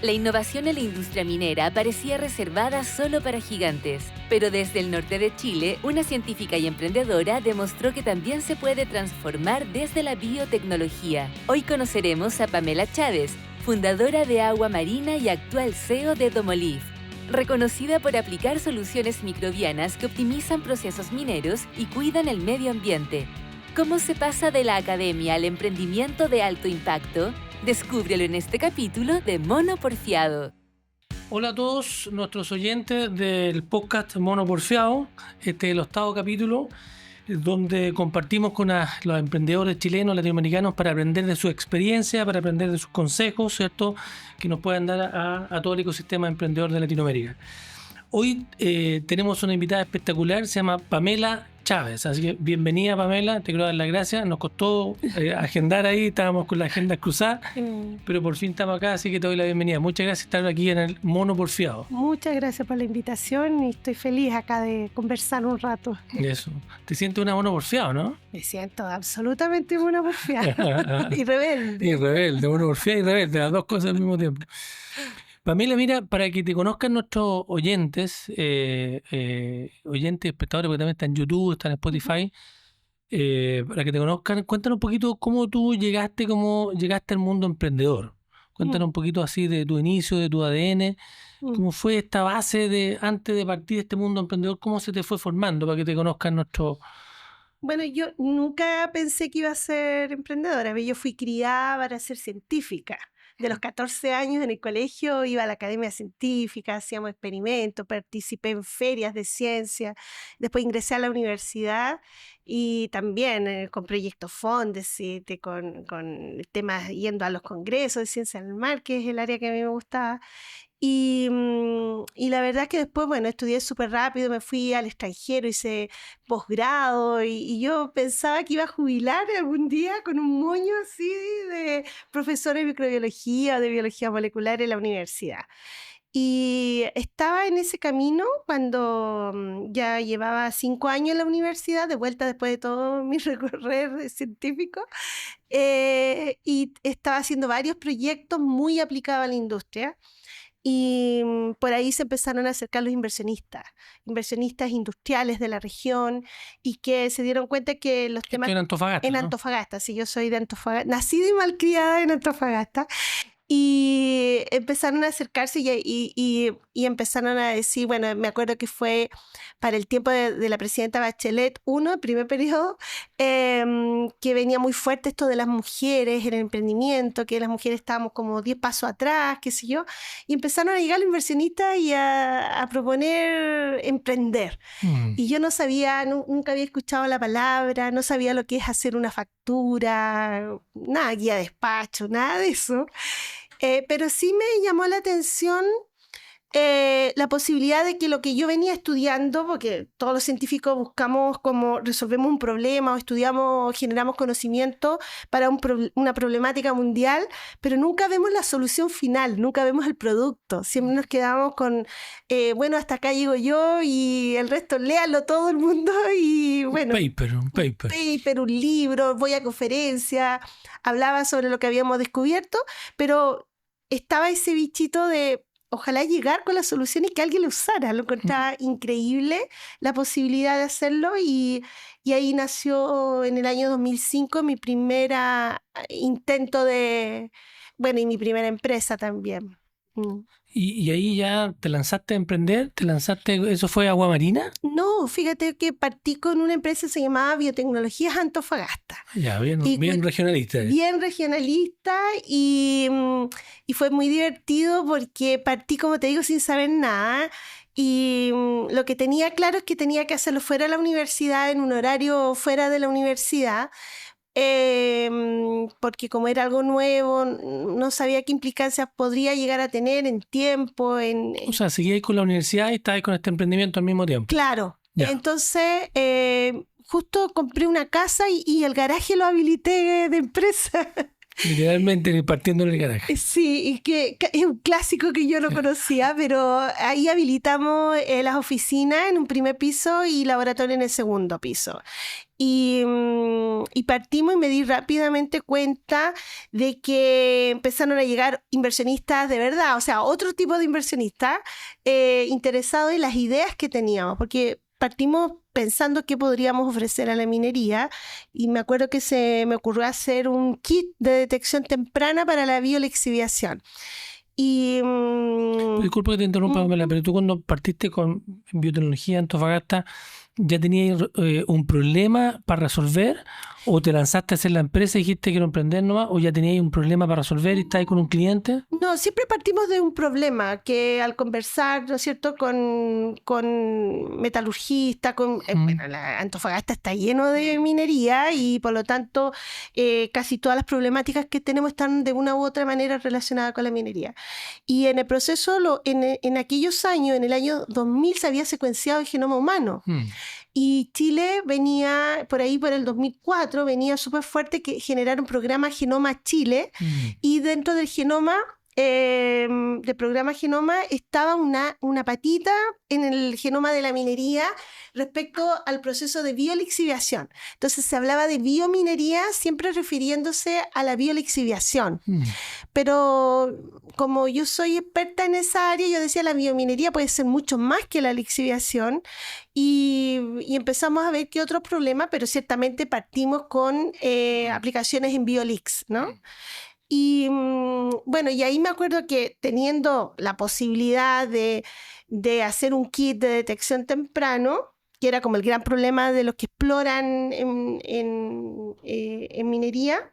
La innovación en la industria minera parecía reservada solo para gigantes, pero desde el norte de Chile, una científica y emprendedora demostró que también se puede transformar desde la biotecnología. Hoy conoceremos a Pamela Chávez, fundadora de Agua Marina y actual CEO de Domolif, reconocida por aplicar soluciones microbianas que optimizan procesos mineros y cuidan el medio ambiente. ¿Cómo se pasa de la academia al emprendimiento de alto impacto? Descúbrelo en este capítulo de Mono Porfiado. Hola a todos nuestros oyentes del podcast Mono Porfiado. Este es el 8º capítulo donde compartimos con los emprendedores chilenos, latinoamericanos para aprender de su experiencia, para aprender de sus consejos, ¿cierto? Que nos puedan dar a todo el ecosistema emprendedor de Latinoamérica. Hoy tenemos una invitada espectacular, se llama Pamela Chávez, así que bienvenida Pamela, te quiero dar las gracias, nos costó agendar ahí, estábamos con la agenda cruzada, pero por fin estamos acá, así que te doy la bienvenida. Muchas gracias por estar aquí en el Mono Porfiado. Muchas gracias por la invitación y estoy feliz acá de conversar un rato. Eso, te sientes una mono porfiado, ¿no? Me siento absolutamente mono porfiada y rebelde. Y rebelde, mono porfiado y rebelde, las dos cosas al mismo tiempo. Pamela, mira, para que te conozcan nuestros oyentes, oyentes, espectadores, porque también están en YouTube, están en Spotify, para que te conozcan, cuéntanos un poquito cómo llegaste al mundo emprendedor. Cuéntanos un poquito así de tu inicio, de tu ADN, cómo fue esta base de antes de partir de este mundo emprendedor, cómo se te fue formando para que te conozcan nuestros... Bueno, yo nunca pensé que iba a ser emprendedora. Yo fui criada para ser científica. De los 14 años en el colegio iba a la academia científica, hacíamos experimentos, participé en ferias de ciencia, después ingresé a la universidad y también con proyectos Fondesit, con temas yendo a los congresos de ciencia del mar, que es el área que a mí me gustaba. Y la verdad es que después, bueno, estudié súper rápido, me fui al extranjero, hice posgrado y yo pensaba que iba a jubilar algún día con un moño así de profesor de microbiología o de biología molecular en la universidad. Y estaba en ese camino cuando ya llevaba 5 años en la universidad, de vuelta después de todo mi recorrer científico, y estaba haciendo varios proyectos muy aplicados a la industria. Y por ahí se empezaron a acercar los inversionistas industriales de la región y que se dieron cuenta que los temas... En Antofagasta, En ¿no? Antofagasta, sí, yo soy de Antofagasta, nacida y malcriada en Antofagasta. Y empezaron a acercarse y empezaron a decir, bueno, me acuerdo que fue para el tiempo de la presidenta Bachelet el primer periodo, que venía muy fuerte esto de las mujeres en el emprendimiento, que las mujeres estábamos como 10 pasos atrás, qué sé yo, y empezaron a llegar los inversionistas y a proponer emprender. Y yo no sabía, nunca había escuchado la palabra, no sabía lo que es hacer una factura, nada, guía de despacho, nada de eso. Pero sí me llamó la atención la posibilidad de que lo que yo venía estudiando, porque todos los científicos buscamos cómo resolvemos un problema o estudiamos, generamos conocimiento para una problemática mundial, pero nunca vemos la solución final, nunca vemos el producto. Siempre nos quedamos con, bueno, hasta acá llego yo y el resto léalo todo el mundo y bueno... Un paper, un libro, voy a conferencias, hablaba sobre lo que habíamos descubierto, pero estaba ese bichito de ojalá llegar con la solución y que alguien lo usara. Lo encontraba increíble la posibilidad de hacerlo y ahí nació en el año 2005 mi primer intento de, bueno, y mi primera empresa también. ¿Y ahí ya te lanzaste a emprender? ¿Eso fue Agua Marina? No, fíjate que partí con una empresa que se llamaba Biotecnologías Antofagasta. Ya, bien regionalista. Bien regionalista y fue muy divertido porque partí, como te digo, sin saber nada. Y lo que tenía claro es que tenía que hacerlo fuera de la universidad, en un horario fuera de la universidad. Porque como era algo nuevo, no sabía qué implicancias podría llegar a tener en tiempo. O sea, seguíais con la universidad y estabais con este emprendimiento al mismo tiempo. Claro. Ya. Entonces, justo compré una casa y el garaje lo habilité de empresa. Literalmente partiendo en el garaje. Sí, y que es un clásico que yo no conocía, pero ahí habilitamos las oficinas en un primer piso y laboratorio en el segundo piso. Y partimos y me di rápidamente cuenta de que empezaron a llegar inversionistas de verdad, o sea, otro tipo de inversionistas interesados en las ideas que teníamos, porque partimos pensando qué podríamos ofrecer a la minería y me acuerdo que se me ocurrió hacer un kit de detección temprana para la biolixiviación. Y, disculpa que te interrumpa, Pamela, pero tú cuando partiste con biotecnología en Antofagasta, ¿ya tenías un problema para resolver? ¿O te lanzaste a hacer la empresa y dijiste quiero emprender nomás? ¿O ya tenías un problema para resolver y estabas con un cliente? No, siempre partimos de un problema que al conversar, ¿no es cierto?, con metalurgistas, bueno, Antofagasta está lleno de minería y por lo tanto casi todas las problemáticas que tenemos están de una u otra manera relacionadas con la minería. Y en el proceso, en aquellos años, en el año 2000 se había secuenciado el genoma humano. Y Chile venía, por ahí por el 2004, venía súper fuerte que generar un programa Genoma Chile y dentro del genoma, del programa Genoma, estaba una patita en el genoma de la minería respecto al proceso de biolixiviación. Entonces se hablaba de biominería siempre refiriéndose a la biolixiviación. Pero como yo soy experta en esa área, yo decía la biominería puede ser mucho más que la lixiviación y empezamos a ver qué otros problemas, pero ciertamente partimos con aplicaciones en biolix, ¿no? Y bueno, y ahí me acuerdo que teniendo la posibilidad de hacer un kit de detección temprano, que era como el gran problema de los que exploran en minería,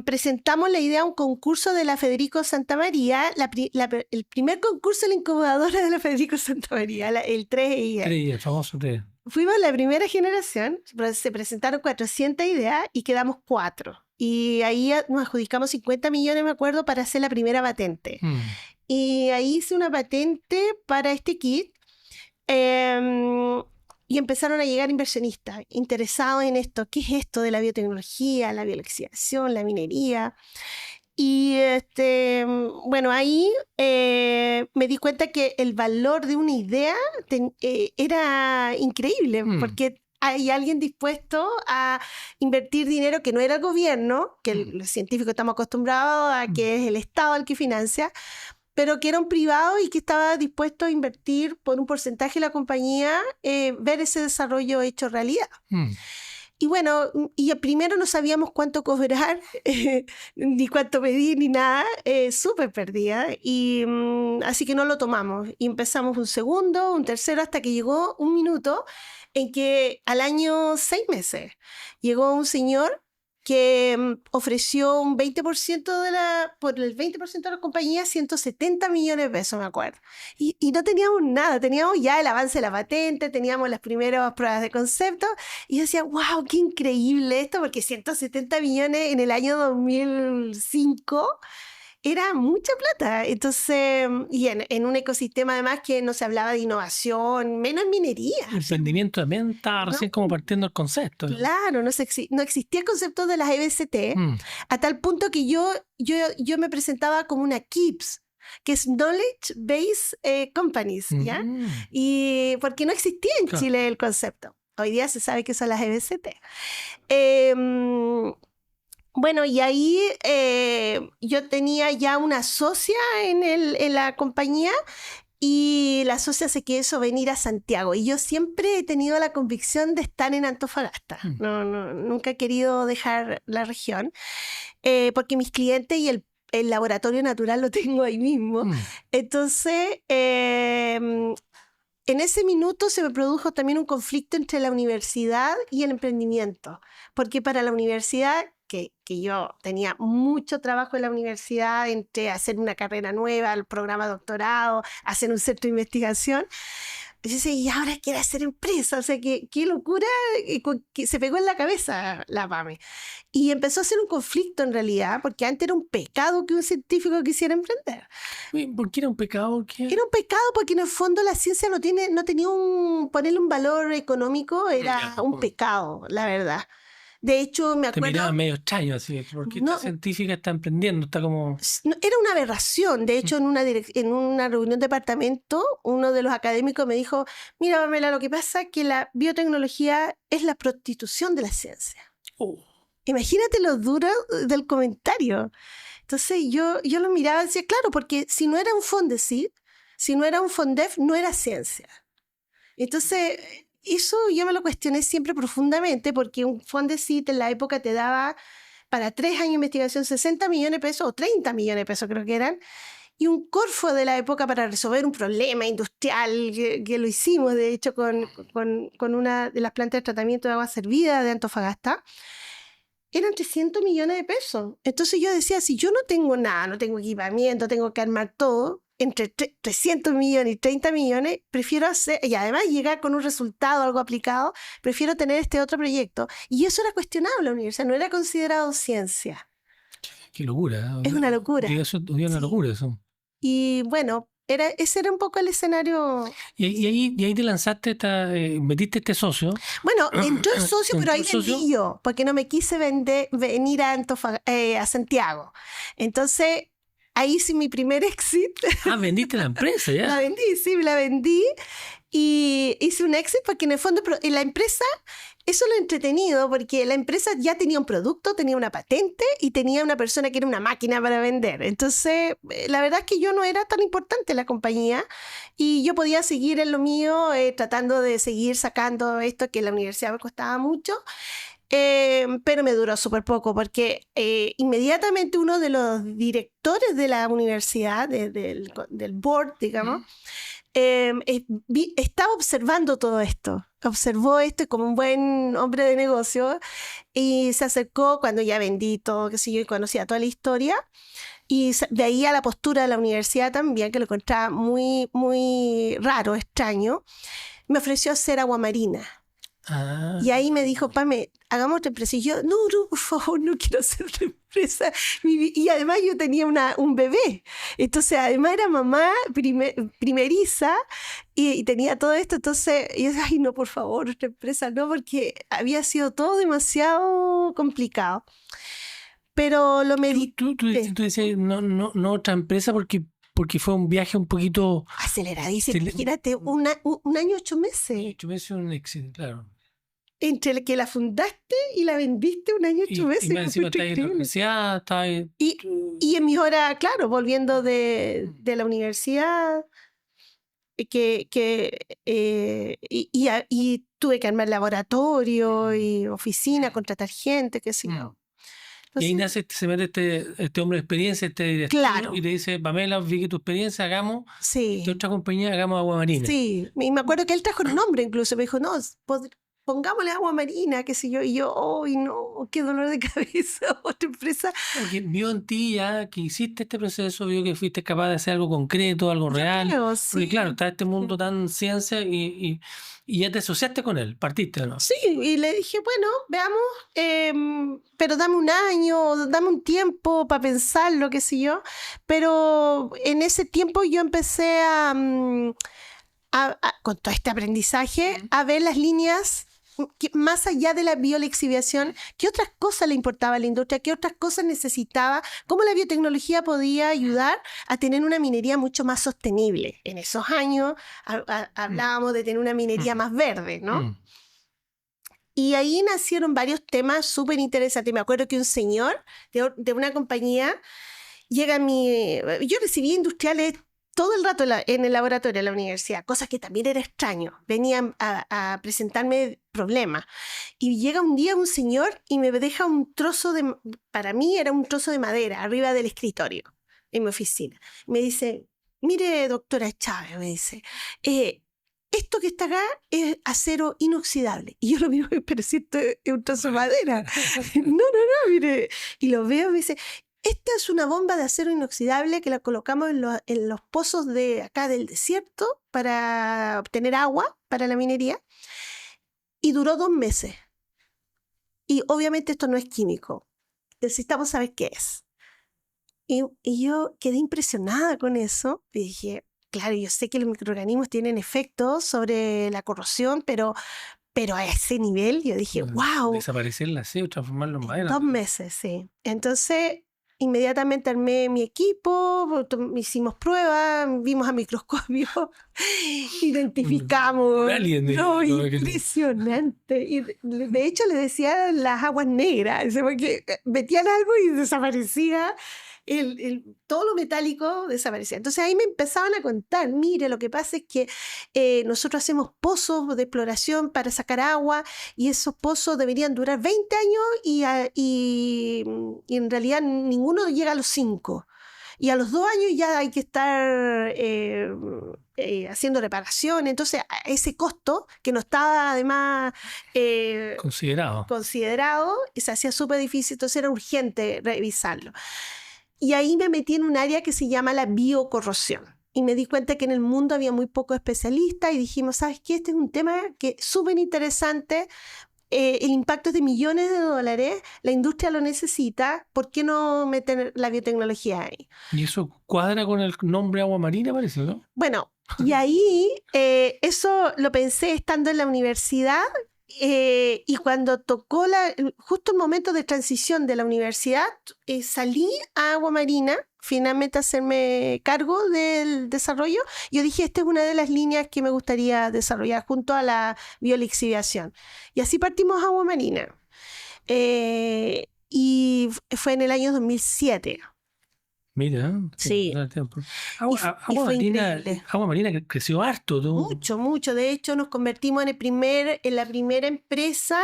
presentamos la idea a un concurso de la Federico Santa María, el primer concurso de la incubadora de la Federico Santa María, el 3I. El famoso 3. Fuimos la primera generación, se presentaron 400 ideas y quedamos 4. Y ahí nos adjudicamos 50 millones, me acuerdo, para hacer la primera patente. Y ahí hice una patente para este kit. Y empezaron a llegar inversionistas interesados en esto. ¿Qué es esto de la biotecnología, la biolixiviación, la minería? Y bueno, ahí me di cuenta que el valor de una idea era increíble, porque hay alguien dispuesto a invertir dinero que no era el gobierno, que los científicos estamos acostumbrados a que es el Estado el que financia, pero que era un privado y que estaba dispuesto a invertir por un porcentaje de la compañía, ver ese desarrollo hecho realidad. Y bueno, y primero no sabíamos cuánto cobrar, ni cuánto pedir, ni nada, súper perdida. Y así que no lo tomamos. Y empezamos un segundo, un tercero, hasta que llegó un minuto en que al año 6 meses llegó un señor que ofreció un 20% por el 20% de la compañía, 170 millones de pesos, me acuerdo. Y no teníamos nada, teníamos ya el avance de la patente, teníamos las primeras pruebas de concepto, y yo decía, wow, qué increíble esto, porque 170 millones en el año 2005 era mucha plata. Entonces, y en un ecosistema además que no se hablaba de innovación, menos en minería. El emprendimiento también estaba recién como partiendo el concepto. Claro, no existía el concepto de las EBCT, a tal punto que yo me presentaba como una KIPS, que es Knowledge Based Companies, ¿ya? Y porque no existía en Chile el concepto. Hoy día se sabe que son las EBCT. Bueno, y ahí yo tenía ya una socia en la compañía y la socia se quiso venir a Santiago. Y yo siempre he tenido la convicción de estar en Antofagasta. Nunca he querido dejar la región porque mis clientes y el laboratorio natural lo tengo ahí mismo. Entonces, en ese minuto se me produjo también un conflicto entre la universidad y el emprendimiento. Porque para la universidad, que yo tenía mucho trabajo en la universidad, entre hacer una carrera nueva, el programa de doctorado, hacer un centro de investigación, yo decía, y ahora quiere hacer empresa, o sea, qué locura, que se pegó en la cabeza la PAME. Y empezó a ser un conflicto en realidad, porque antes era un pecado que un científico quisiera emprender. ¿Por qué era un pecado? Era un pecado porque en el fondo la ciencia no tenía ponerle un valor económico, era un pecado, la verdad. De hecho, me Te acuerdo... miraba medio extraño así, porque No, esta científica está emprendiendo, está como... no, era una aberración. De hecho, en una reunión de departamento, uno de los académicos me dijo, mira, Pamela, lo que pasa es que la biotecnología es la prostitución de la ciencia. Oh. Imagínate lo duro del comentario. Entonces yo lo miraba y decía, claro, porque si no era un Fondesit, si no era un Fondef, no era ciencia. Entonces, eso yo me lo cuestioné siempre profundamente, porque un Fondesit en la época te daba para 3 años de investigación 60 millones de pesos o 30 millones de pesos creo que eran, y un Corfo de la época para resolver un problema industrial, que lo hicimos de hecho con una de las plantas de tratamiento de agua servida de Antofagasta, eran 300 millones de pesos. Entonces yo decía, si yo no tengo nada, no tengo equipamiento, tengo que armar todo, entre 300 millones y 30 millones, prefiero hacer, y además llegar con un resultado, algo aplicado, prefiero tener este otro proyecto. Y eso era cuestionable en la universidad, no era considerado ciencia. Qué locura. Es una locura. Eso es una Sí. locura eso. Y bueno, ese era un poco el escenario. Y ahí te lanzaste, metiste este socio. Bueno, entró el socio, pero ahí ¿Entró el socio? vendí yo, porque no me quise venir a Santiago. Entonces, ahí hice mi primer exit. Ah, vendiste la empresa ya. La vendí y hice un exit porque en el fondo en la empresa, eso es lo entretenido, porque la empresa ya tenía un producto, tenía una patente y tenía una persona que era una máquina para vender. Entonces, la verdad es que yo no era tan importante en la compañía y yo podía seguir en lo mío, tratando de seguir sacando esto que en la universidad me costaba mucho. Pero me duró súper poco porque inmediatamente uno de los directores de la universidad, del board, digamos, estaba observando todo esto. Observó esto como un buen hombre de negocio y se acercó cuando ya vendí todo, qué sé yo, y conocía toda la historia. Y veía la postura de la universidad también, que lo encontraba muy, muy raro, extraño. Me ofreció hacer agua marina. Ah. Y ahí me dijo, Pame, hagamos otra empresa. Y yo, no, por favor, no quiero hacer otra empresa. Y además yo tenía un bebé. Entonces, además era mamá primeriza y tenía todo esto. Entonces, yo decía, ay, no, por favor, otra empresa, no, porque había sido todo demasiado complicado. Pero lo medité. Tú decías, no otra empresa porque fue un viaje un poquito... Aceleradísimo. Imagínate, un año, 8 meses. 8 meses un éxito, claro. Entre que la fundaste y la vendiste un año, 8 meses. Y más encima está ahí en la universidad, está ahí... Y en mis horas, claro, volviendo de la universidad, y tuve que armar laboratorio y oficina, contratar gente, qué sé yo. Y ahí nace, se mete este hombre de experiencia, este director, Claro. y te dice, Pamela, vi que tu experiencia, hagamos Sí. de otra compañía, hagamos agua marina. Sí, y me acuerdo que él trajo el nombre incluso, me dijo, no, pongámosle agua marina, qué sé yo, y yo, ¡ay, no! ¡Qué dolor de cabeza! Otra empresa. Porque vio en ti ya que hiciste este proceso, vio que fuiste capaz de hacer algo concreto, algo real. Creo, Porque sí. claro, está este mundo tan ciencia y ya te asociaste con él, partiste, ¿no? Sí, y le dije, bueno, veamos, pero dame un año, dame un tiempo para pensarlo, qué sé yo. Pero en ese tiempo yo empecé con todo este aprendizaje, a ver las líneas más allá de la biolexiviación, qué otras cosas le importaba a la industria, qué otras cosas necesitaba, cómo la biotecnología podía ayudar a tener una minería mucho más sostenible. En esos años hablábamos de tener una minería más verde, ¿no? Y ahí nacieron varios temas súper interesantes. Me acuerdo que un señor de una compañía llega a mi... Yo recibí industriales todo el rato en el laboratorio de la universidad, cosas que también era extraño. Venían a presentarme problemas. Y llega un día un señor y me deja un trozo para mí era un trozo de madera arriba del escritorio en mi oficina. Me dice, mire, doctora Chávez, me dice, esto que está acá es acero inoxidable. Y yo lo miro, pero si esto es un trozo de madera. No, mire. Y lo veo y me dice, esta es una bomba de acero inoxidable que la colocamos en los pozos de acá del desierto para obtener agua para la minería. Y duró 2 meses. Y obviamente esto no es químico. Necesitamos saber qué es. Y yo quedé impresionada con eso. Y dije, claro, yo sé que los microorganismos tienen efectos sobre la corrosión, pero pero a ese nivel yo dije, wow. Desaparecer el aseo, transformarlo en madera. 2 meses, sí. Entonces, inmediatamente armé mi equipo, hicimos pruebas, vimos a microscopio, identificamos. No, impresionante. Y de hecho le decían las aguas negras, porque metían algo y desaparecía. Todo lo metálico desaparecía. Entonces ahí me empezaban a contar, mire, lo que pasa es que nosotros hacemos pozos de exploración para sacar agua y esos pozos deberían durar 20 años y en realidad ninguno llega a los 5. Y a los 2 años ya hay que estar haciendo reparaciones. Entonces, ese costo, que no estaba además considerado, se hacía súper difícil. Entonces, era urgente revisarlo. Y ahí me metí en un área que se llama la biocorrosión. Y me di cuenta que en el mundo había muy pocos especialistas y dijimos, ¿sabes qué? Este es un tema que es súper interesante. El impacto es de millones de dólares, la industria lo necesita, ¿por qué no meter la biotecnología ahí? Y eso cuadra con el nombre agua marina, parece, ¿no? Bueno, y ahí eso lo pensé estando en la universidad. Y cuando tocó justo el momento de transición de la universidad, salí a Agua Marina, finalmente a hacerme cargo del desarrollo. Yo dije, esta es una de las líneas que me gustaría desarrollar junto a la biolixiviación. Y así partimos a Agua Marina. Y fue en el año 2007. Mira, sí. Agua Marina creció harto. ¿No? Mucho. De hecho, nos convertimos en la primera empresa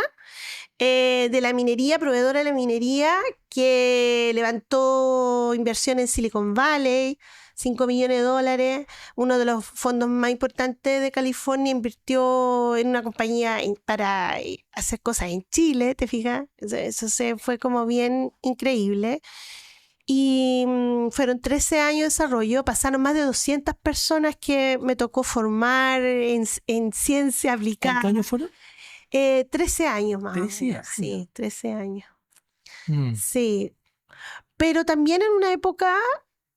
de la minería, proveedora de la minería, que levantó inversión en Silicon Valley, $5 millones. Uno de los fondos más importantes de California invirtió en una compañía para hacer cosas en Chile, ¿te fijas? Eso fue como bien increíble. Y fueron 13 años de desarrollo, pasaron más de 200 personas que me tocó formar en ciencia aplicada. ¿Cuántos años fueron? 13 años más. 13 años. Sí, 13 años. Sí, pero también en una época,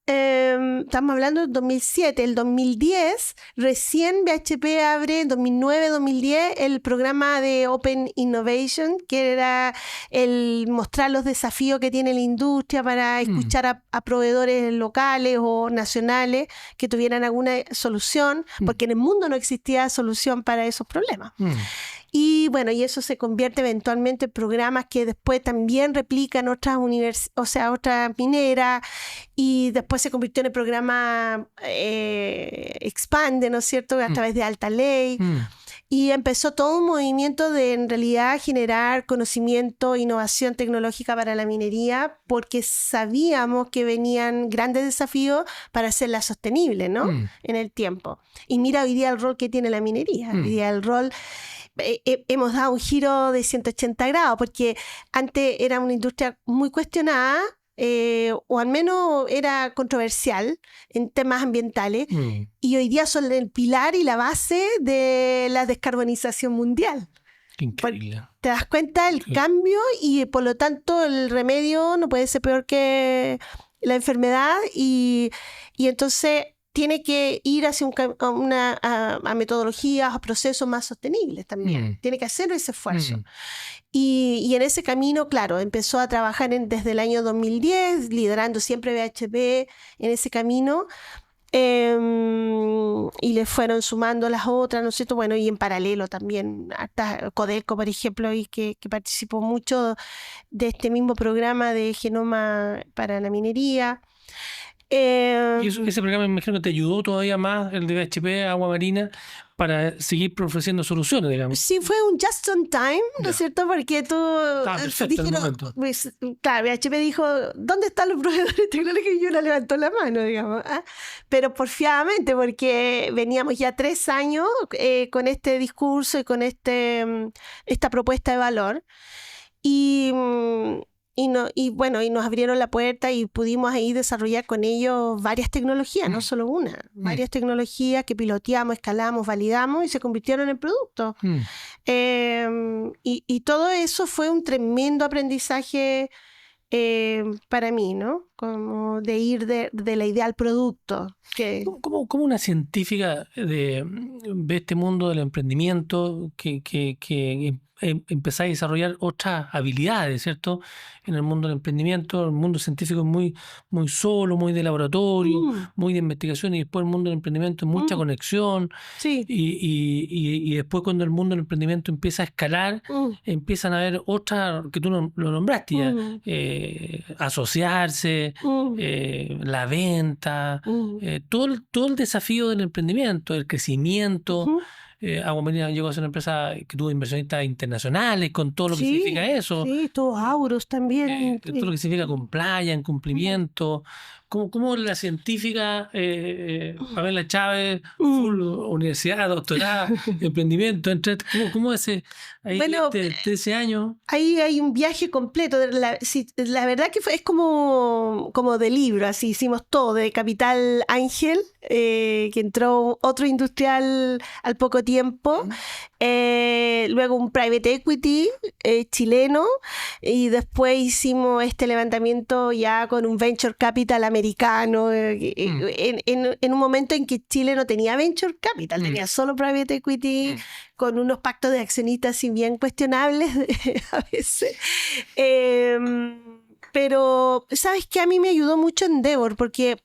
estamos hablando del 2007, el 2010, recién BHP abre en 2009-2010 el programa de Open Innovation, que era el mostrar los desafíos que tiene la industria para escuchar a proveedores locales o nacionales que tuvieran alguna solución, porque en el mundo no existía solución para esos problemas. Y bueno, y eso se convierte eventualmente en programas que después también replican otras otras mineras, y después se convirtió en el programa Expande, ¿no es cierto?, a través de Alta Ley. Y empezó todo un movimiento de, en realidad, generar conocimiento e innovación tecnológica para la minería, porque sabíamos que venían grandes desafíos para hacerla sostenible, ¿no?, en el tiempo. Y mira hoy día el rol que tiene la minería. Hoy día el rol... hemos dado un giro de 180 grados, porque antes era una industria muy cuestionada, o al menos era controversial en temas ambientales, y hoy día son el pilar y la base de la descarbonización mundial. Increíble. ¿Te das cuenta el cambio? Y por lo tanto el remedio no puede ser peor que la enfermedad, y entonces tiene que ir hacia a metodologías, a procesos más sostenibles también. Tiene que hacer ese esfuerzo. Y en ese camino, claro, empezó a trabajar desde el año 2010, liderando siempre BHP en ese camino. Y le fueron sumando las otras, ¿no es cierto? Bueno, y en paralelo también hasta Codelco, por ejemplo, y que participó mucho de este mismo programa de genoma para la minería. Y ese programa, me imagino que te ayudó todavía más, el de BHP, Agua Marina, para seguir ofreciendo soluciones, digamos. Sí, fue un just on time, ¿no es cierto? Porque tú dijeron, pues, claro, BHP dijo, ¿dónde están los proveedores tecnológicos? Y uno levantó la mano, digamos. Pero porfiadamente, porque veníamos ya 3 años con este discurso y con esta propuesta de valor. Y nos abrieron la puerta y pudimos ahí desarrollar con ellos varias tecnologías, no solo una, varias tecnologías que piloteamos, escalamos, validamos y se convirtieron en productos. Y todo eso fue un tremendo aprendizaje para mí, ¿no? Como de ir de la idea al producto. ¿Cómo una científica ve este mundo del emprendimiento que empezáis a desarrollar otras habilidades, ¿cierto? En el mundo del emprendimiento, el mundo científico es muy solo, muy de laboratorio, muy de investigación, y después el mundo del emprendimiento es mucha conexión. Sí. Y después cuando el mundo del emprendimiento empieza a escalar, empiezan a haber otras, que tú lo nombraste ya, asociarse, la venta, todo el desafío del emprendimiento, el crecimiento. Agua Marina llegó a ser una empresa que tuvo inversionistas internacionales, con todo lo que significa eso. Sí, todo Auros también. Todo lo que significa compliance, cumplimiento. ¿Cómo la científica Pamela Chávez, full universidad, doctorado, emprendimiento, ¿cómo ese ahí ese año? Ahí hay un viaje completo. La verdad que es como de libro, así hicimos todo, de Capital Ángel, que entró otro industrial al poco tiempo, luego un private equity chileno, y después hicimos este levantamiento ya con un venture capital americano, en un momento en que Chile no tenía venture capital, tenía solo private equity, con unos pactos de accionistas sin bien cuestionables a veces. Pero, ¿sabes qué? A mí me ayudó mucho Endeavor, porque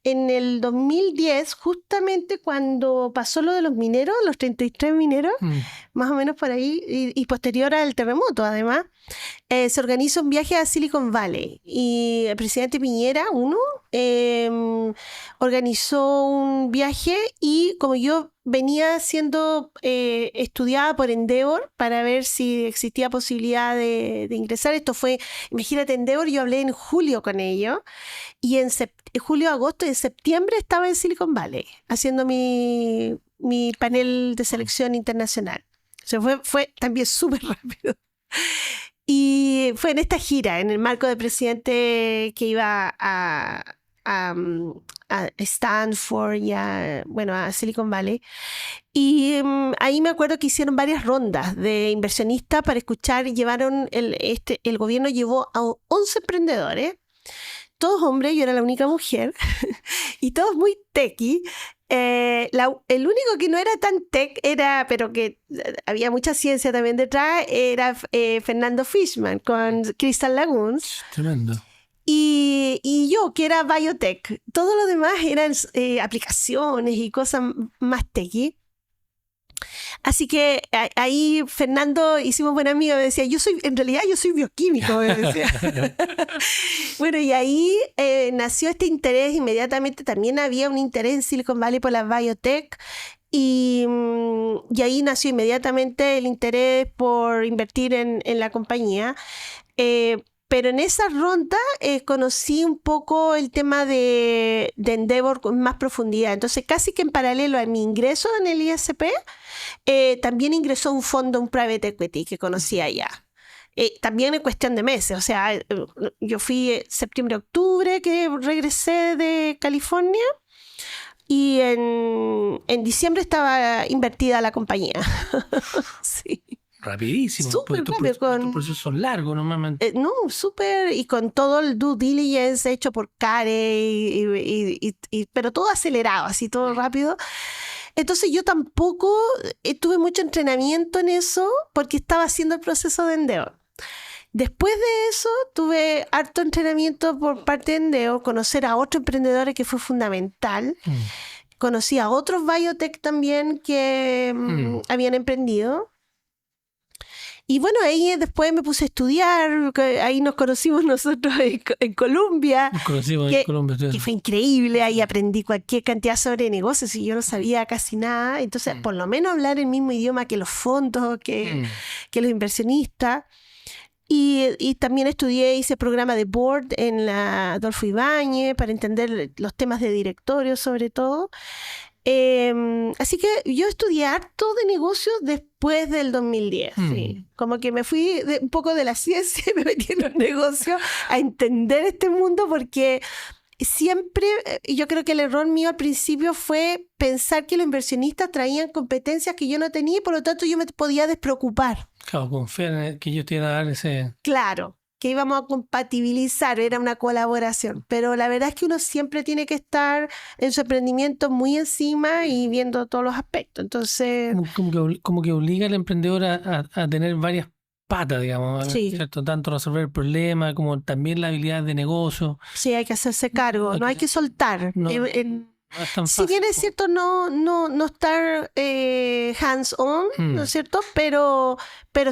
en el 2010, justamente cuando pasó lo de los mineros, los 33 mineros, más o menos por ahí, y posterior al terremoto además, se organiza un viaje a Silicon Valley, y el presidente Piñera, organizó un viaje, y como yo venía siendo estudiada por Endeavor para ver si existía posibilidad de ingresar, esto fue, imagínate, Endeavor, yo hablé en julio con ellos, y en julio, agosto y en septiembre estaba en Silicon Valley haciendo mi panel de selección internacional. O sea, fue también súper rápido. Y fue en esta gira, en el marco del presidente que iba a Stanford y a Silicon Valley. Y ahí me acuerdo que hicieron varias rondas de inversionistas para escuchar. El gobierno llevó a 11 emprendedores, todos hombres, yo era la única mujer, y todos muy techy. El único que no era tan tech, pero que había mucha ciencia también detrás, era Fernando Fishman con Crystal Lagoons. Tremendo. Y yo, que era biotech. Todo lo demás eran aplicaciones y cosas más techy. Así que ahí Fernando, hicimos buen amigo, me decía, en realidad yo soy bioquímico, me decía. Bueno, y ahí nació este interés inmediatamente. También había un interés en Silicon Valley por la biotech, y ahí nació inmediatamente el interés por invertir en la compañía. Pero en esa ronda conocí un poco el tema de Endeavor con más profundidad. Entonces, casi que en paralelo a mi ingreso en el ISP, también ingresó un fondo, un private equity que conocía allá. También en cuestión de meses. O sea, yo fui septiembre-octubre que regresé de California, y en diciembre estaba invertida la compañía. Sí. Rapidísimo. Súper rápido. Estos procesos son largos normalmente. No, súper, y con todo el due diligence hecho por Care, pero todo acelerado, así todo rápido. Entonces yo tampoco tuve mucho entrenamiento en eso, porque estaba haciendo el proceso de Endeavor. Después de eso tuve harto entrenamiento por parte de Endeavor, conocer a otros emprendedores que fue fundamental. Conocí a otros biotech también que habían emprendido. Y bueno, ahí después me puse a estudiar, ahí nos conocimos nosotros en Colombia. Nos conocimos en Colombia. Que fue increíble, ahí aprendí cualquier cantidad sobre negocios y yo no sabía casi nada. Entonces, por lo menos hablar el mismo idioma que los fondos, que los inversionistas. Y también hice programa de board en la Adolfo Ibáñez para entender los temas de directorio sobre todo. Así que yo estudié harto de negocios después del 2010. Sí. Como que me fui un poco de la ciencia y me metí en los negocios a entender este mundo, porque siempre, yo creo que el error mío al principio fue pensar que los inversionistas traían competencias que yo no tenía, y por lo tanto yo me podía despreocupar. Claro, confiar en que ellos tienen a dar ese... Claro. que íbamos a compatibilizar, era una colaboración, pero la verdad es que uno siempre tiene que estar en su emprendimiento muy encima y viendo todos los aspectos. Entonces, Como que obliga al emprendedor a tener varias patas, digamos, sí, ¿cierto? Tanto resolver el problema como también la habilidad de negocio. sí, hay que hacerse cargo, no hay que soltar. No, no es tan Si fácil. bien es cierto, no estar hands-on, ¿no es cierto? Pero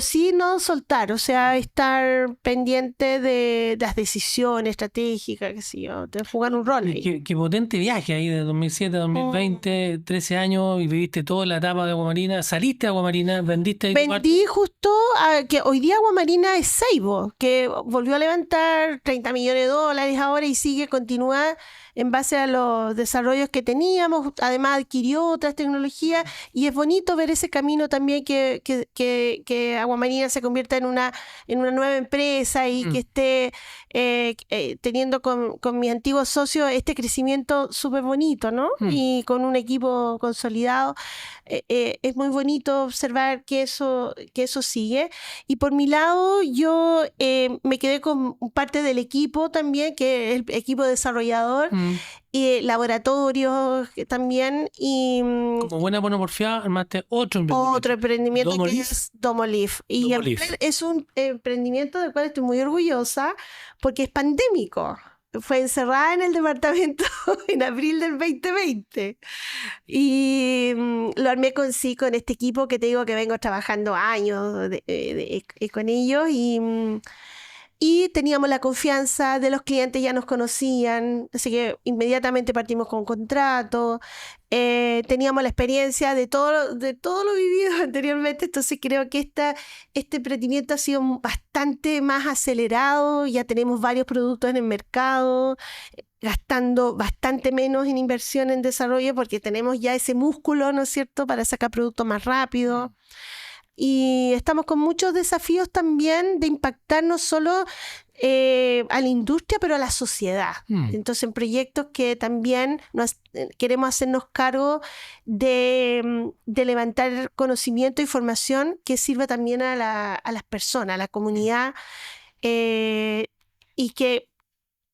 sí no soltar, o sea, estar pendiente de las decisiones estratégicas, qué sé yo, de jugar un rol ahí. Qué potente viaje ahí de 2007 a 2020, 13 años y viviste toda la etapa de Aguamarina. Saliste a Aguamarina, vendiste ahí tu parte. Vendí justo que hoy día Aguamarina es Seibo, que volvió a levantar $30 millones ahora y continúa en base a los desarrollos que teníamos. Además adquirió otras tecnologías y es bonito ver ese camino también que Aguamarina se convierta en una nueva empresa y que esté teniendo con mis antiguos socios este crecimiento súper bonito, ¿no? Y con un equipo consolidado. Es muy bonito observar que eso sigue. Y por mi lado, yo me quedé con parte del equipo también, que es el equipo desarrollador, y laboratorios también. Y como buena monoporfiada, armaste otro emprendimiento que Domoliv. es Domoliv. Y Domoliv. es un emprendimiento del cual estoy muy orgullosa porque es pandémico. Fue encerrada en el departamento en abril del 2020 y lo armé con este equipo que te digo que vengo trabajando años con ellos y teníamos la confianza de los clientes, ya nos conocían, así que inmediatamente partimos con contrato, teníamos la experiencia de todo lo vivido anteriormente, entonces creo que este emprendimiento ha sido bastante más acelerado, ya tenemos varios productos en el mercado, gastando bastante menos en inversión en desarrollo porque tenemos ya ese músculo, ¿no es cierto?, para sacar productos más rápido. Y estamos con muchos desafíos también de impactar no solo a la industria, pero a la sociedad. Entonces, en proyectos que también queremos hacernos cargo de levantar conocimiento e información que sirva también a las personas, a la comunidad, y que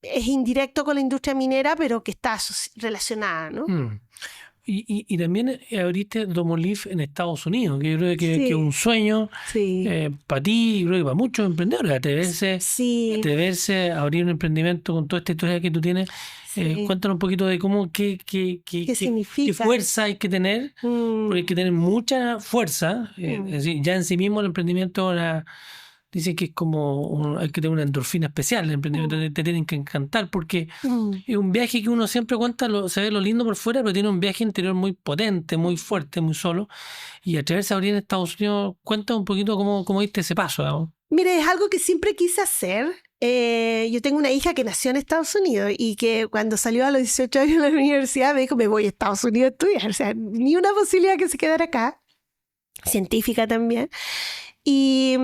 es indirecto con la industria minera, pero que está relacionada, ¿no? Y también abriste Domoliv en Estados Unidos, que yo creo que es un sueño para ti y creo que para muchos emprendedores, atreverse a abrir un emprendimiento con toda esta historia que tú tienes. Cuéntanos un poquito de qué significa, qué fuerza hay que tener, porque hay que tener mucha fuerza. Es decir, ya en sí mismo el emprendimiento dicen que es como hay que tener una endorfina especial, el emprendimiento te tienen que encantar porque es un viaje que uno siempre cuenta, se ve lo lindo por fuera, pero tiene un viaje interior muy potente, muy fuerte, muy solo. Y atreverse a abrir en Estados Unidos, cuenta un poquito cómo diste ese paso, ¿no? Mire, es algo que siempre quise hacer. Yo tengo una hija que nació en Estados Unidos y que cuando salió a los 18 años de la universidad me dijo, me voy a Estados Unidos a estudiar. O sea, ni una posibilidad que se quedara acá. Científica también. Y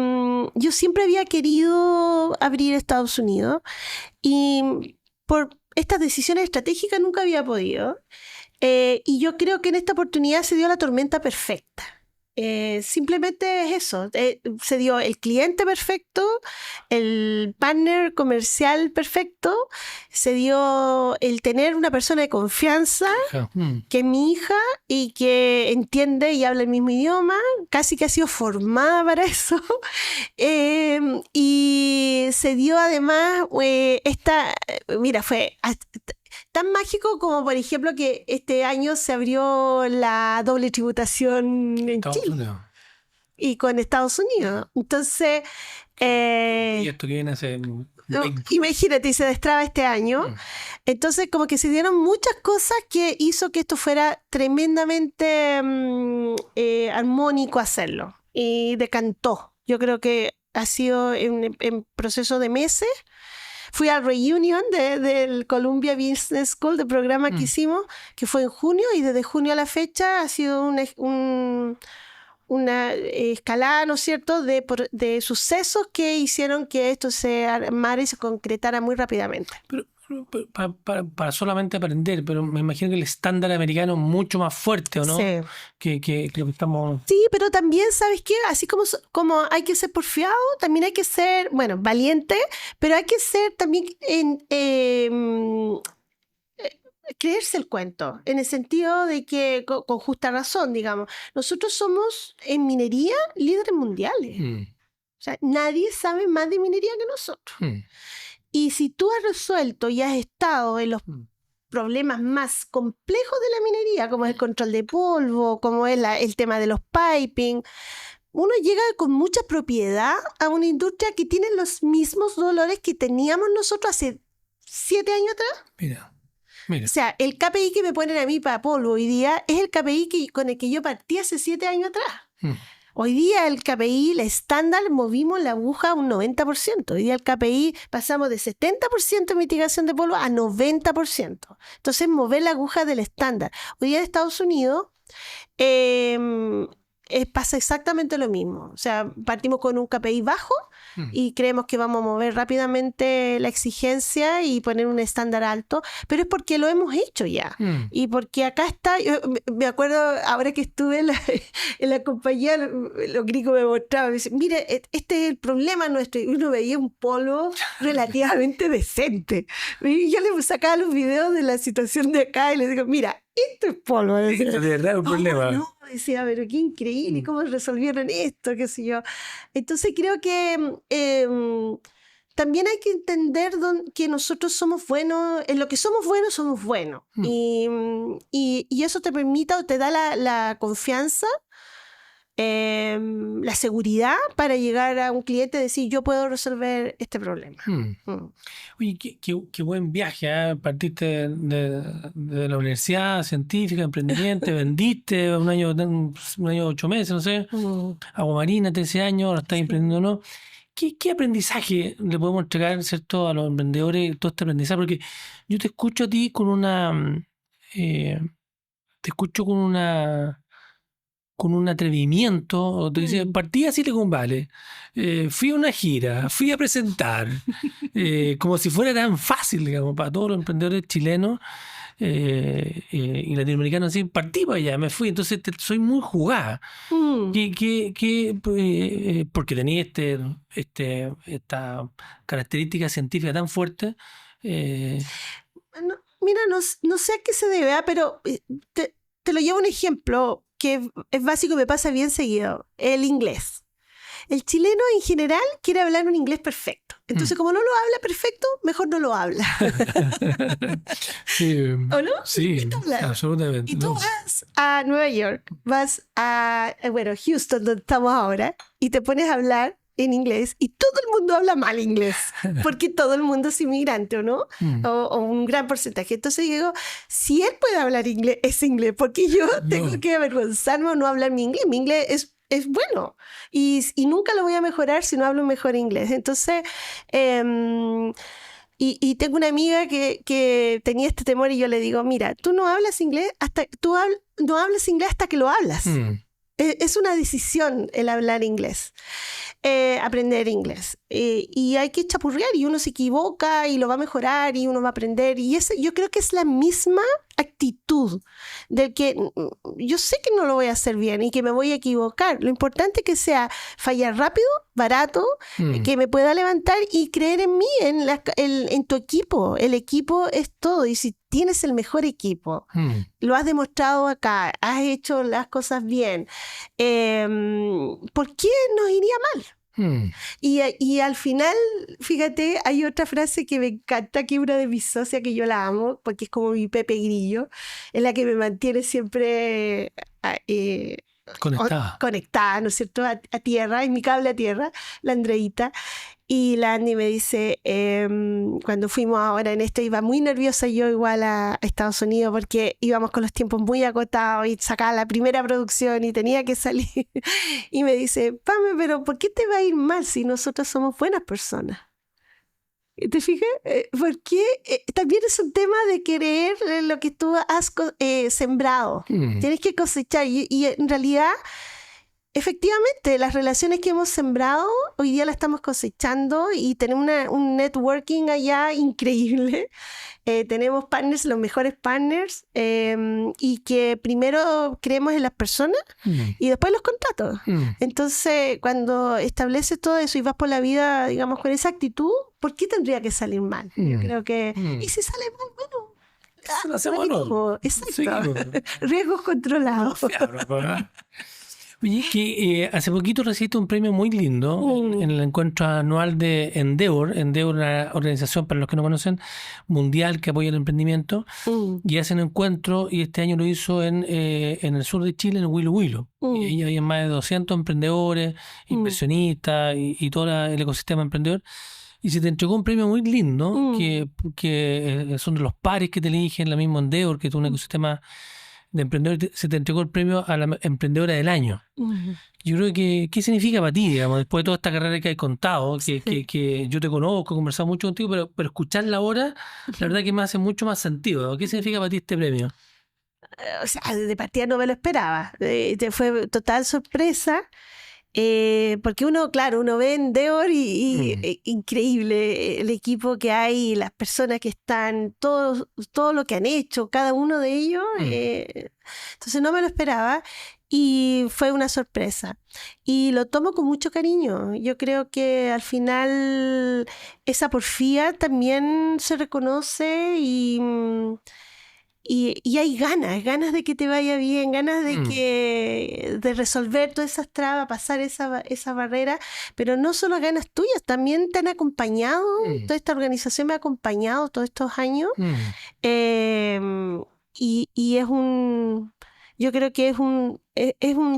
yo siempre había querido abrir Estados Unidos y por estas decisiones estratégicas nunca había podido. Y yo creo que en esta oportunidad se dio la tormenta perfecta. Simplemente es eso, se dio el cliente perfecto, el partner comercial perfecto, se dio el tener una persona de confianza, que es mi hija y que entiende y habla el mismo idioma, casi que ha sido formada para eso, y se dio además mira, fue tan mágico como, por ejemplo, que este año se abrió la doble tributación en Chile y con Estados Unidos. Entonces, y esto que viene hace imagínate, y se destraba este año. Entonces, como que se dieron muchas cosas que hizo que esto fuera tremendamente armónico hacerlo. Y decantó. Yo creo que ha sido en proceso de meses. Fui al reunion del Columbia Business School, del programa que hicimos, que fue en junio, y desde junio a la fecha ha sido una escalada, ¿no es cierto?, de sucesos que hicieron que esto se armara y se concretara muy rápidamente. Pero Para solamente aprender, pero me imagino que el estándar americano es mucho más fuerte, ¿o no? Sí. Que lo que estamos... Sí, pero también, ¿sabes qué? Así como hay que ser porfiado, también hay que ser, bueno, valiente, pero hay que ser también creerse el cuento, en el sentido de que, con justa razón, digamos, nosotros somos en minería líderes mundiales. O sea, nadie sabe más de minería que nosotros. Y si tú has resuelto y has estado en los problemas más complejos de la minería, como es el control de polvo, como es el tema de los piping, uno llega con mucha propiedad a una industria que tiene los mismos dolores que teníamos nosotros hace 7 años atrás. Mira. O sea, el KPI que me ponen a mí para polvo hoy día es el KPI con el que yo partí hace 7 años atrás. Hoy día el KPI, el estándar, movimos la aguja a un 90%. Hoy día el KPI pasamos de 70% de mitigación de polvo a 90%. Entonces, mover la aguja del estándar. Hoy día en Estados Unidos pasa exactamente lo mismo. O sea, partimos con un KPI bajo y creemos que vamos a mover rápidamente la exigencia y poner un estándar alto, pero es porque lo hemos hecho ya. Y porque acá está, yo me acuerdo ahora que estuve en la compañía, los gringos me mostraban, me dicen, mire, este es el problema nuestro, y uno veía un polvo relativamente decente. Y yo le sacaba los videos de la situación de acá y les digo, mira, esto es polvo. Decía, de verdad es un problema. No, decía, pero qué increíble, cómo resolvieron esto, qué sé yo. Entonces creo que también hay que entender que nosotros somos buenos, en lo que somos buenos. Y eso te permite o te da la confianza, la seguridad para llegar a un cliente y decir, yo puedo resolver este problema. Oye, qué buen viaje, ¿eh? Partiste de la universidad científica, emprendimiento, vendiste un año 8 meses, no sé, agua marina, 13 años, ahora estás emprendiendo, ¿no? ¿Qué aprendizaje le podemos entregar, ¿cierto?, a los emprendedores, todo este aprendizaje? Porque yo te escucho a ti con un atrevimiento. Te dice, partí a Silicon Valley, fui a una gira, fui a presentar, como si fuera tan fácil, digamos, para todos los emprendedores chilenos y latinoamericanos, así, partí para allá, me fui, entonces soy muy jugada. Porque tenía esta característica científica tan fuerte. Mira, no sé a qué se debe, pero te lo llevo un ejemplo que es básico y me pasa bien seguido, el inglés. El chileno en general quiere hablar un inglés perfecto. Entonces, como no lo habla perfecto, mejor no lo habla. Sí, ¿o no? Sí, absolutamente. Y tú vas a Nueva York, vas a, Houston, donde estamos ahora, y te pones a hablar en inglés y todo el mundo habla mal inglés porque todo el mundo es inmigrante, ¿o no? O un gran porcentaje. Entonces digo, si él puede hablar inglés, es inglés, porque yo tengo que avergonzarme o no hablar mi inglés es bueno y nunca lo voy a mejorar si no hablo mejor inglés. Entonces y tengo una amiga que tenía este temor y yo le digo, mira, tú no hablas inglés no hablas inglés hasta que lo hablas. Es una decisión el hablar inglés, aprender inglés. Y hay que chapurrear y uno se equivoca y lo va a mejorar y uno va a aprender. Y yo creo que es la misma actitud del que yo sé que no lo voy a hacer bien y que me voy a equivocar. Lo importante es que sea fallar rápido, barato, que me pueda levantar y creer en mí, en tu equipo. El equipo es todo y si tienes el mejor equipo, lo has demostrado acá, has hecho las cosas bien, ¿por qué nos iría mal? Y al final, fíjate, hay otra frase que me encanta, que es una de mis socias que yo la amo, porque es como mi Pepe Grillo, es la que me mantiene siempre conectada, ¿no es cierto?, a tierra, en mi cable a tierra, la Andreita. Y la Andy me dice, cuando fuimos ahora en esto, iba muy nerviosa yo igual a Estados Unidos porque íbamos con los tiempos muy acotados y sacaba la primera producción y tenía que salir. Y me dice, Pame, pero ¿por qué te va a ir mal si nosotros somos buenas personas? ¿Te fijas? Porque también es un tema de querer lo que tú has sembrado. Tienes que cosechar y en realidad efectivamente, las relaciones que hemos sembrado, hoy día las estamos cosechando y tenemos un networking allá increíble. Tenemos partners, los mejores partners, y que primero creemos en las personas y después los contratos. Entonces, cuando estableces todo eso y vas por la vida, digamos, con esa actitud, ¿por qué tendría que salir mal? Yo creo que... Y si sale mal, bueno... Se lo hacemos, ¿no? Exacto. Seguimos. Riesgos controlados. Oye, que hace poquito recibiste un premio muy lindo en el encuentro anual de Endeavor. Endeavor, una organización, para los que no conocen, mundial que apoya el emprendimiento, y hacen encuentro, y este año lo hizo en el sur de Chile, en Huilo Huilo. Y hay más de 200 emprendedores, inversionistas y todo el ecosistema emprendedor. Y se te entregó un premio muy lindo, que son de los pares que te eligen, la misma Endeavor, que es un ecosistema de emprendedores. Se te entregó el premio a la emprendedora del año. Yo creo que, ¿qué significa para ti, digamos, después de toda esta carrera que has contado, que yo te conozco, he conversado mucho contigo, pero escucharla ahora, la verdad que me hace mucho más sentido. ¿Qué significa para ti este premio? O sea, de partida no me lo esperaba. Fue total sorpresa. Porque uno ve Endeavor y increíble el equipo que hay, las personas que están, todo lo que han hecho, cada uno de ellos. Entonces no me lo esperaba y fue una sorpresa. Y lo tomo con mucho cariño. Yo creo que al final esa porfía también se reconoce y hay ganas de que te vaya bien, ganas de resolver todas esas trabas, pasar esa barrera, pero no solo ganas tuyas, también te han acompañado, toda esta organización me ha acompañado todos estos años, y yo creo que es un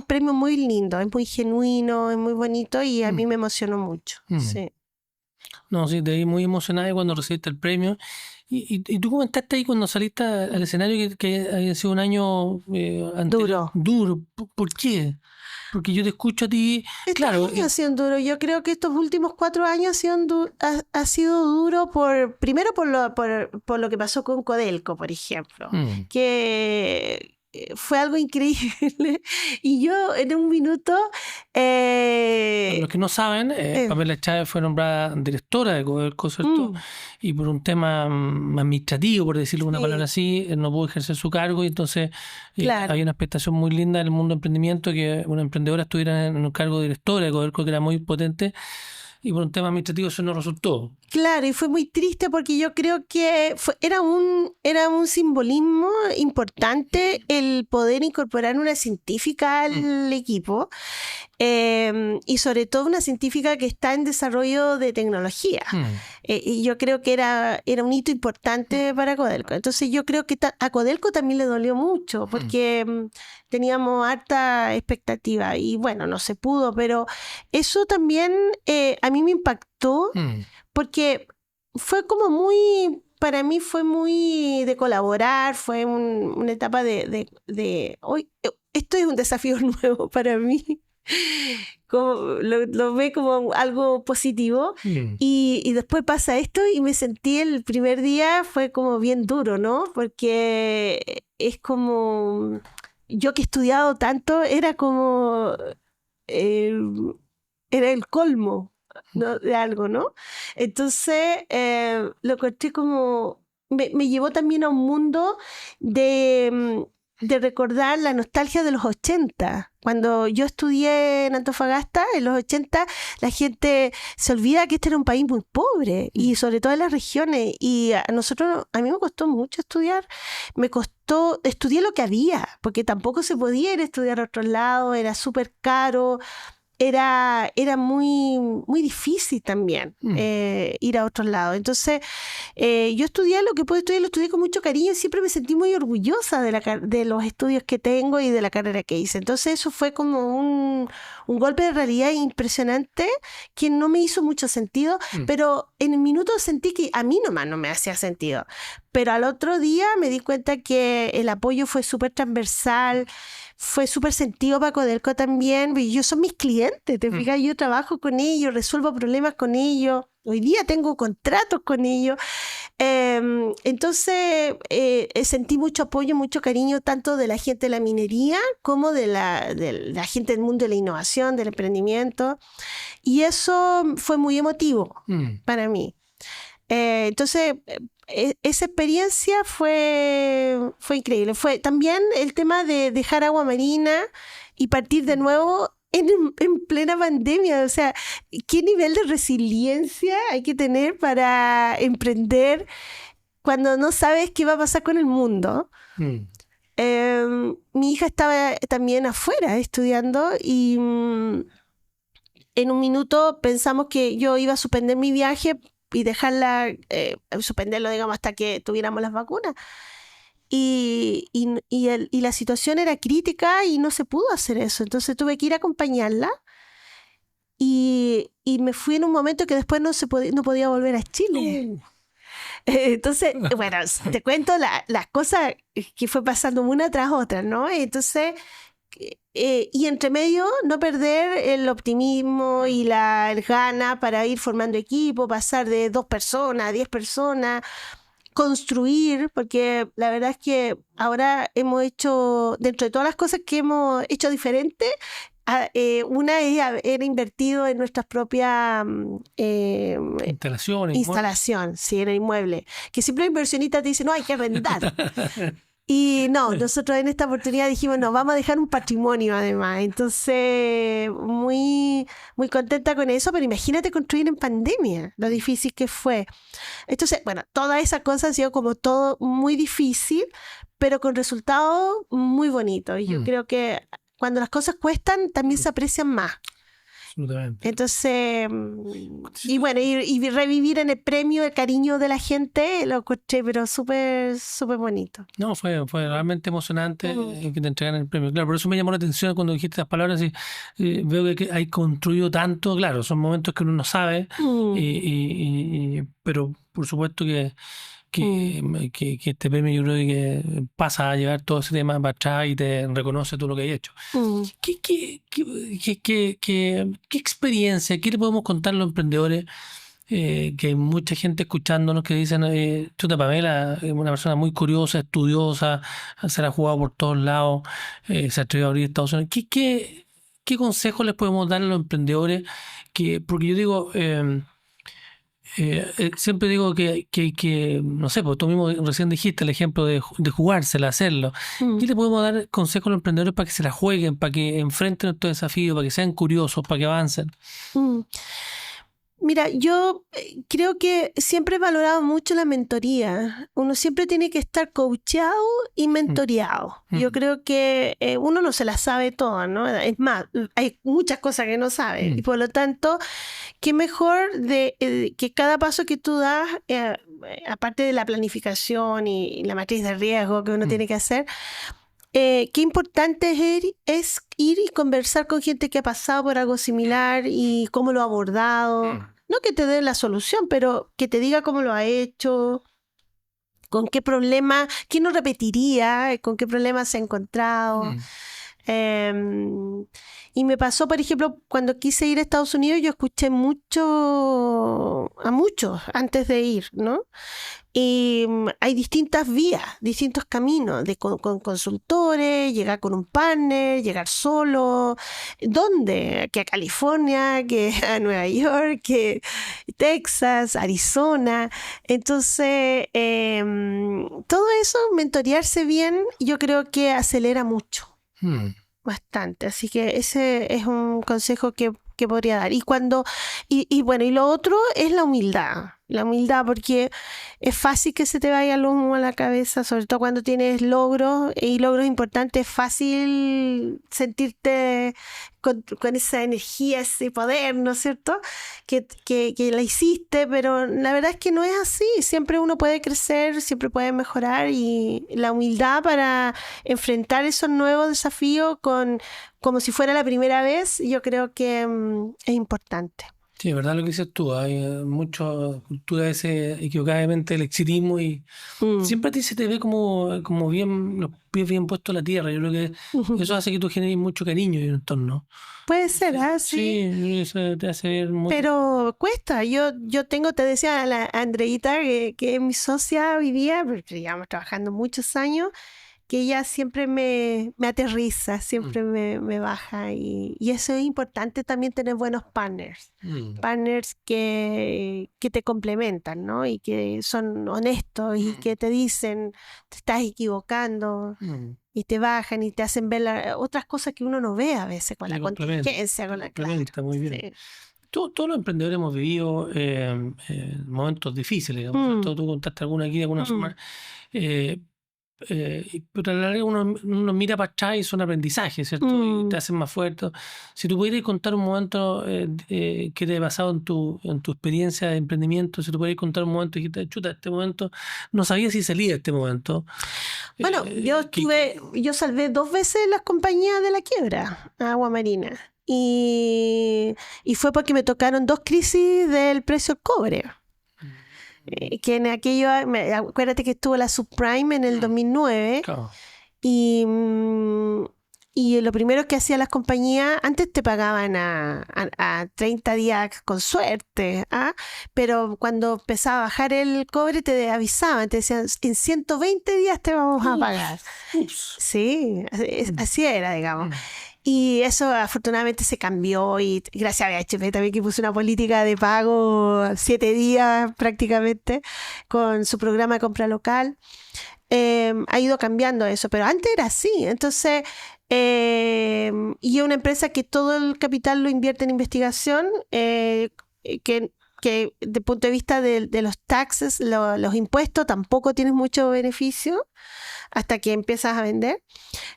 premio muy lindo, es muy genuino, es muy bonito y a mí me emocionó mucho. Sí. No, sí, te vi muy emocionada cuando recibiste el premio. Y tú comentaste ahí cuando saliste al escenario que había sido un año duro. Duro. ¿Por qué? Porque yo te escucho a ti. Claro. Ha sido duro. Yo creo que estos últimos 4 años ha sido duro primero por lo que pasó con Codelco, por ejemplo. Que fue algo increíble y yo en un minuto Para los que no saben, Pamela Chávez fue nombrada directora de Codelco, ¿cierto? Y por un tema administrativo, por decirlo una palabra así, no pudo ejercer su cargo y entonces había una expectación muy linda en el mundo de emprendimiento que una emprendedora estuviera en un cargo de directora de Codelco, que era muy potente, y por un tema administrativo eso no resultó. Claro, y fue muy triste porque yo creo que era un simbolismo importante el poder incorporar una científica al equipo, y sobre todo una científica que está en desarrollo de tecnología. Y yo creo que era un hito importante para Codelco. Entonces yo creo que a Codelco también le dolió mucho porque teníamos harta expectativa y bueno, no se pudo, pero eso también a mí me impactó porque fue como para mí fue muy de colaborar, fue una etapa de hoy, esto es un desafío nuevo para mí. Lo ve como algo positivo y después pasa esto y me sentí el primer día fue como bien duro, ¿no? Porque es como yo que he estudiado tanto era como era el colmo, ¿no? De algo, ¿no? Entonces lo encontré como me llevó también a un mundo de recordar la nostalgia de los 80. Cuando yo estudié en Antofagasta, en los 80, la gente se olvida que este era un país muy pobre, y sobre todo en las regiones. Y a mí me costó mucho estudiar. Estudié lo que había, porque tampoco se podía ir a estudiar a otros lados, era súper caro. Era muy, muy difícil también ir a otros lados. Entonces, yo estudié lo que pude estudiar, lo estudié con mucho cariño y siempre me sentí muy orgullosa de los estudios que tengo y de la carrera que hice. Entonces, eso fue como un golpe de realidad impresionante que no me hizo mucho sentido, pero en un minuto sentí que a mí nomás no me hacía sentido. pero al otro día me di cuenta que el apoyo fue súper transversal, fue súper sentido para Codelco también, y ellos son mis clientes, ¿te fijas? Yo trabajo con ellos, resuelvo problemas con ellos, hoy día tengo contratos con ellos. Entonces sentí mucho apoyo, mucho cariño tanto de la gente de la minería como de la gente del mundo de la innovación, del emprendimiento, y eso fue muy emotivo para mí. Entonces esa experiencia fue increíble. Fue también el tema de dejar agua marina y partir de nuevo en plena pandemia. O sea, ¿qué nivel de resiliencia hay que tener para emprender cuando no sabes qué va a pasar con el mundo? Mi hija estaba también afuera estudiando y en un minuto pensamos que yo iba a suspender mi viaje y dejarla, suspenderlo, digamos, hasta que tuviéramos las vacunas. Y la situación era crítica y no se pudo hacer eso. Entonces tuve que ir a acompañarla y me fui en un momento que después no podía volver a Chile. Entonces, bueno, te cuento las cosas que fue pasando una tras otra, ¿no? Entonces, y entre medio no perder el optimismo y el gana para ir formando equipo, pasar de 2 personas a 10 personas, construir, porque la verdad es que ahora hemos hecho, dentro de todas las cosas que hemos hecho diferentes, una es haber invertido en nuestras propias instalación, sí, en el inmueble, que siempre los inversionistas te dicen, no, hay que arrendar. Y no, nosotros en esta oportunidad dijimos, no, vamos a dejar un patrimonio además. Entonces, muy, muy contenta con eso, pero imagínate construir en pandemia, lo difícil que fue. Entonces, bueno, toda esa cosa ha sido como todo muy difícil, pero con resultados muy bonitos. Y yo creo que cuando las cosas cuestan, también se aprecian más. Absolutamente. Entonces, y bueno, y revivir en el premio el cariño de la gente, lo encontré, pero súper, súper bonito. No, fue realmente emocionante que te entregaran el premio. Claro, por eso me llamó la atención cuando dijiste estas palabras y veo que hay construido tanto. Claro, son momentos que uno no sabe, pero por supuesto que este premio yo creo que pasa a llevar todo ese tema para atrás y te reconoce todo lo que hay hecho. ¿Qué experiencia, qué le podemos contar a los emprendedores? Que hay mucha gente escuchándonos que dicen, chuta, Pamela es una persona muy curiosa, estudiosa, se la ha jugado por todos lados, se atrevió a abrir Estados Unidos. ¿Qué consejos les podemos dar a los emprendedores? Porque yo digo... siempre digo que no sé, porque tú mismo recién dijiste el ejemplo de jugársela, hacerlo. ¿Qué le podemos dar consejos a los emprendedores para que se la jueguen, para que enfrenten estos desafíos, para que sean curiosos, para que avancen? Mira, yo creo que siempre he valorado mucho la mentoría. Uno siempre tiene que estar coachado y mentoreado. Yo creo que uno no se la sabe toda, ¿no? Es más, hay muchas cosas que no sabe. Y por lo tanto, qué mejor que cada paso que tú das, aparte de la planificación y la matriz de riesgo que uno tiene que hacer, qué importante es ir y conversar con gente que ha pasado por algo similar y cómo lo ha abordado. No que te dé la solución, pero que te diga cómo lo ha hecho, con qué problema, qué no repetiría, con qué problemas se ha encontrado. Y me pasó, por ejemplo, cuando quise ir a Estados Unidos, yo escuché a muchos antes de ir, ¿no? Y hay distintas vías, distintos caminos, con consultores, llegar con un partner, llegar solo. ¿Dónde? Que a California, que a Nueva York, que Texas, Arizona. Entonces, todo eso, mentorearse bien, yo creo que acelera mucho. Bastante, así que ese es un consejo que podría dar. Y bueno, y lo otro es la humildad, porque es fácil que se te vaya el humo a la cabeza, sobre todo cuando tienes logros y logros importantes. Es fácil sentirte con esa energía, ese poder, ¿no es cierto? Que la hiciste, pero la verdad es que no es así. Siempre uno puede crecer, siempre puede mejorar, y la humildad para enfrentar esos nuevos desafíos como si fuera la primera vez, yo creo que es importante. Sí, es verdad lo que dices tú. Hay mucha cultura ese equivocadamente del exitismo y Mm. siempre a ti se te ve como bien, los pies bien puestos en la tierra. Yo creo que Ujú. eso hace que tú generes mucho cariño en el entorno. Puede ser, sí. Sí, eso te hace ver muy... Pero cuesta. Yo tengo, te decía, a la Andreita, que es mi socia hoy día, porque llevamos trabajando muchos años, que ella siempre me aterriza, siempre me baja. Y eso es importante también, tener buenos partners. Partners que te complementan, ¿no? Y que son honestos y que te dicen, te estás equivocando. Y te bajan y te hacen ver otras cosas que uno no ve a veces con la contingencia, con la clase. Complementa muy bien. Todos los emprendedores hemos vivido momentos difíciles, digamos. Tú contaste alguna aquí de alguna forma. Pero a la larga uno mira para atrás y son aprendizajes, ¿cierto? Y te hacen más fuerte. Si tú pudieras contar un momento que te haya pasado en tu experiencia de emprendimiento, si tú pudieras contar un momento y dijiste, chuta, este momento, no sabía si salía este momento. Bueno, yo salvé 2 veces las compañías de la quiebra, Agua Marina. Y fue porque me tocaron 2 crisis del precio del cobre. Que en aquello, acuérdate que estuvo la subprime en el 2009. Claro. Y lo primero que hacían las compañías, antes te pagaban a 30 días con suerte, pero cuando empezaba a bajar el cobre te avisaban, te decían, en 120 días te vamos a pagar. Sí, así era, digamos. Y eso afortunadamente se cambió, y gracias a BHP también, que puso una política de pago 7 días prácticamente con su programa de compra local. Ha ido cambiando eso, pero antes era así. Entonces, y es una empresa que todo el capital lo invierte en investigación, que desde el punto de vista de los taxes, los impuestos, tampoco tienes mucho beneficio hasta que empiezas a vender.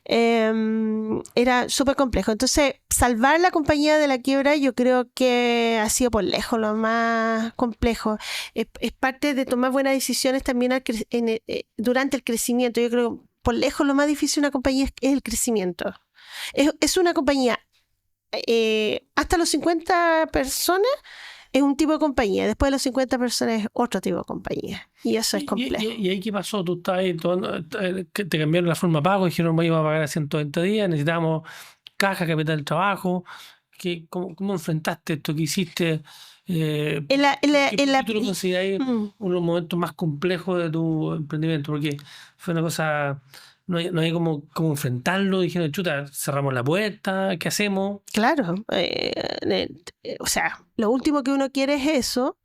Era súper complejo. Entonces, salvar la compañía de la quiebra, yo creo que ha sido por lejos lo más complejo. Es parte de tomar buenas decisiones también durante el crecimiento. Yo creo que por lejos lo más difícil de una compañía es el crecimiento. Es una compañía hasta los 50 personas. Es un tipo de compañía. Después de los 50 personas es otro tipo de compañía. Y eso es complejo. ¿Y ahí qué pasó? Tú estabas ahí, te cambiaron la forma de pago, dijeron que iba a pagar a 120 días, necesitábamos caja, capital de trabajo. ¿Cómo enfrentaste esto? ¿Qué hiciste? ¿Qué tú lo consideras uno de los momentos más complejos de tu emprendimiento? Porque fue una cosa... No hay cómo enfrentarlo, dijeron, chuta, cerramos la puerta, ¿qué hacemos? Claro, o sea, lo último que uno quiere es eso,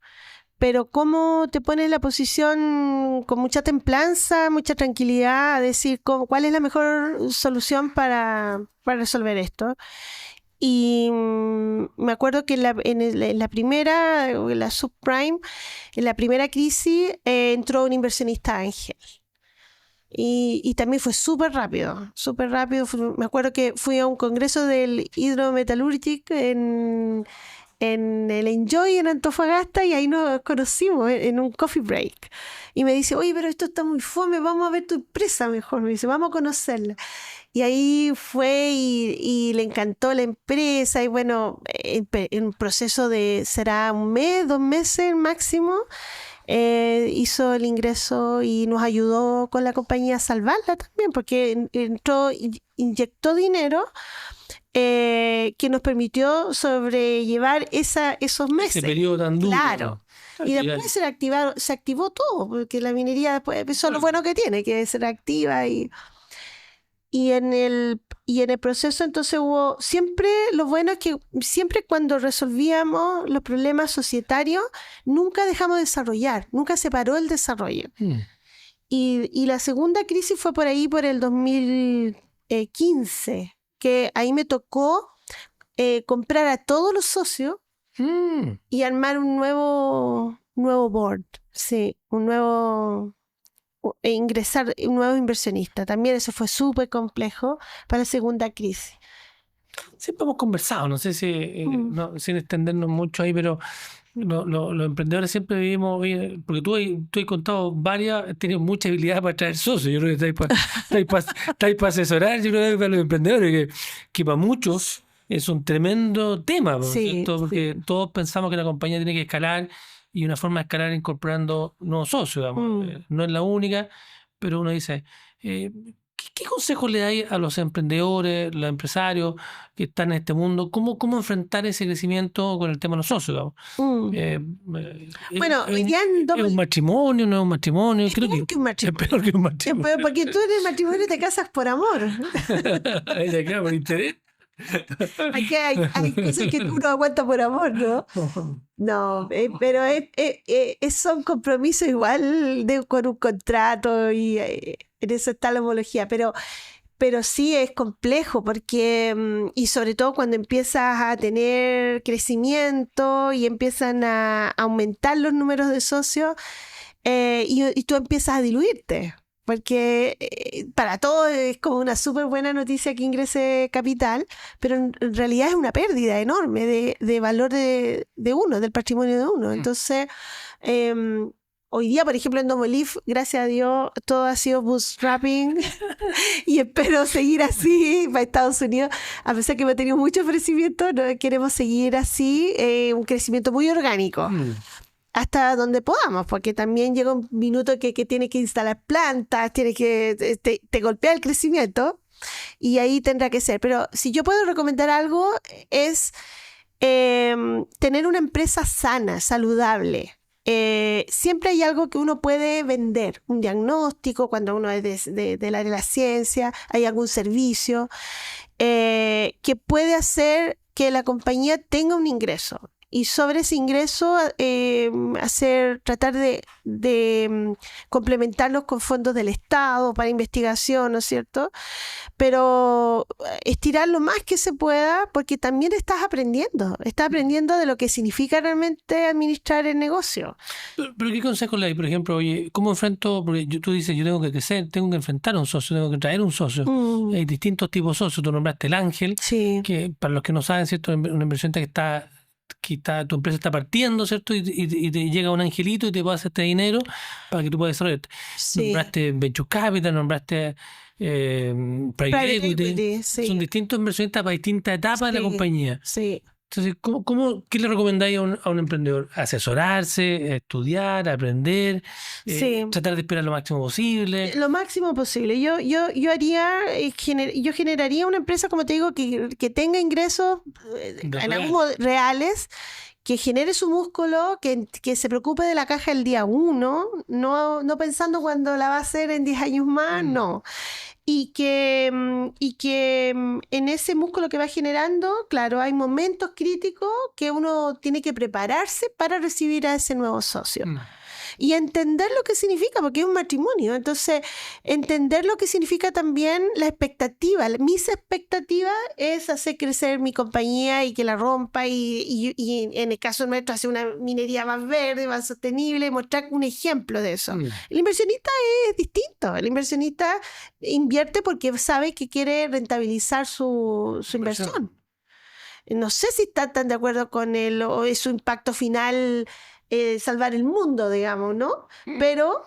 pero cómo te pones en la posición con mucha templanza, mucha tranquilidad, a decir cuál es la mejor solución para resolver esto. Y me acuerdo que en la primera, la subprime, en la primera crisis, entró un inversionista ángel. Y también fue súper rápido, súper rápido. Me acuerdo que fui a un congreso del Hydrometallurgic en el Enjoy en Antofagasta, y ahí nos conocimos en un coffee break. Y me dice, oye, pero esto está muy fome, vamos a ver tu empresa mejor. Me dice, vamos a conocerla. Y ahí fue y le encantó la empresa. Y bueno, en un proceso de, será 1 mes, 2 meses máximo, hizo el ingreso y nos ayudó con la compañía a salvarla también, porque inyectó dinero que nos permitió sobrellevar esos meses. Ese periodo tan duro. Claro. Y después se activó todo, porque la minería después, eso es lo bueno que tiene, que se reactiva. Y en el proceso entonces hubo siempre, lo bueno es que siempre cuando resolvíamos los problemas societarios, nunca dejamos de desarrollar, nunca se paró el desarrollo. Y la segunda crisis fue por ahí, por el 2015, que ahí me tocó comprar a todos los socios y armar un nuevo board, sí, ingresar un nuevo inversionista. También eso fue súper complejo para la segunda crisis. Siempre hemos conversado, no sé si sin extendernos mucho ahí, pero los emprendedores siempre vivimos, porque tú has contado varias, has tenido mucha habilidad para traer socios. Yo creo que estáis para asesorar, yo creo que para los emprendedores, que para muchos es un tremendo tema, ¿no es Sí, cierto? Porque sí. todos pensamos que la compañía tiene que escalar y una forma de escalar es incorporando nuevos socios, digamos. Mm. No es la única, pero uno dice, ¿qué consejos le dais a los emprendedores, los empresarios que están en este mundo? ¿Cómo enfrentar ese crecimiento con el tema de los socios, digamos? Mm. Eh, Bueno, hoy día en ¿Es un matrimonio? ¿No es un matrimonio? es Creo peor que que un es matrimonio. peor que un matrimonio. Porque tú en el matrimonio te casas por amor. Ella queda por interés. Aquí hay cosas que tú no aguantas por amor, ¿no? No, pero son compromisos igual con un contrato y en eso está la homología, pero sí es complejo porque, y sobre todo cuando empiezas a tener crecimiento y empiezan a aumentar los números de socios y tú empiezas a diluirte. Porque para todos es como una súper buena noticia que ingrese capital, pero en realidad es una pérdida enorme de valor de uno, del patrimonio de uno. Entonces, hoy día, por ejemplo, en Domolif, gracias a Dios, todo ha sido bootstrapping y espero seguir así para Estados Unidos. A pesar que hemos tenido mucho ofrecimiento, no queremos seguir así, un crecimiento muy orgánico. Hasta donde podamos, porque también llega un minuto que tienes que instalar plantas, tienes que te golpea el crecimiento y ahí tendrá que ser. Pero si yo puedo recomendar algo es tener una empresa sana, saludable. Siempre hay algo que uno puede vender, un diagnóstico cuando uno es del área de la ciencia, hay algún servicio que puede hacer que la compañía tenga un ingreso. Y sobre ese ingreso tratar de complementarlos con fondos del Estado para investigación, ¿no es cierto? Pero estirar lo más que se pueda porque también estás aprendiendo de lo que significa realmente administrar el negocio. Pero ¿qué consejos le hay? Por ejemplo, oye, ¿cómo enfrento? Porque tú dices, yo tengo que crecer, tengo que enfrentar a un socio, tengo que traer un socio. Hay distintos tipos de socios. Tú nombraste el ángel, Sí. que para los que no saben, ¿cierto? Una inversionista tu empresa está partiendo, ¿cierto? Y te llega un angelito y te pasa este dinero para que tú puedas desarrollarte. Sí. Nombraste Venture Capital, nombraste Private Equity. Sí. Son distintos inversionistas para distintas etapas de la compañía. Sí. Entonces, ¿qué le recomendáis a un emprendedor? ¿Asesorarse, estudiar, aprender, tratar de esperar lo máximo posible? Lo máximo posible. Yo generaría una empresa, como te digo, que tenga ingresos en algún modo reales, que genere su músculo, que se preocupe de la caja el día 1, no pensando cuando la va a hacer en 10 años más, no. Y que en ese músculo que va generando, claro, hay momentos críticos que uno tiene que prepararse para recibir a ese nuevo socio. Y entender lo que significa, porque es un matrimonio. Entonces, entender lo que significa también la expectativa. Mis expectativas es hacer crecer mi compañía y que la rompa y en el caso nuestro hacer una minería más verde, más sostenible, mostrar un ejemplo de eso. El inversionista es distinto. El inversionista invierte porque sabe que quiere rentabilizar su inversión. No sé si está tan de acuerdo con él o es su impacto final salvar el mundo, digamos, ¿no? Pero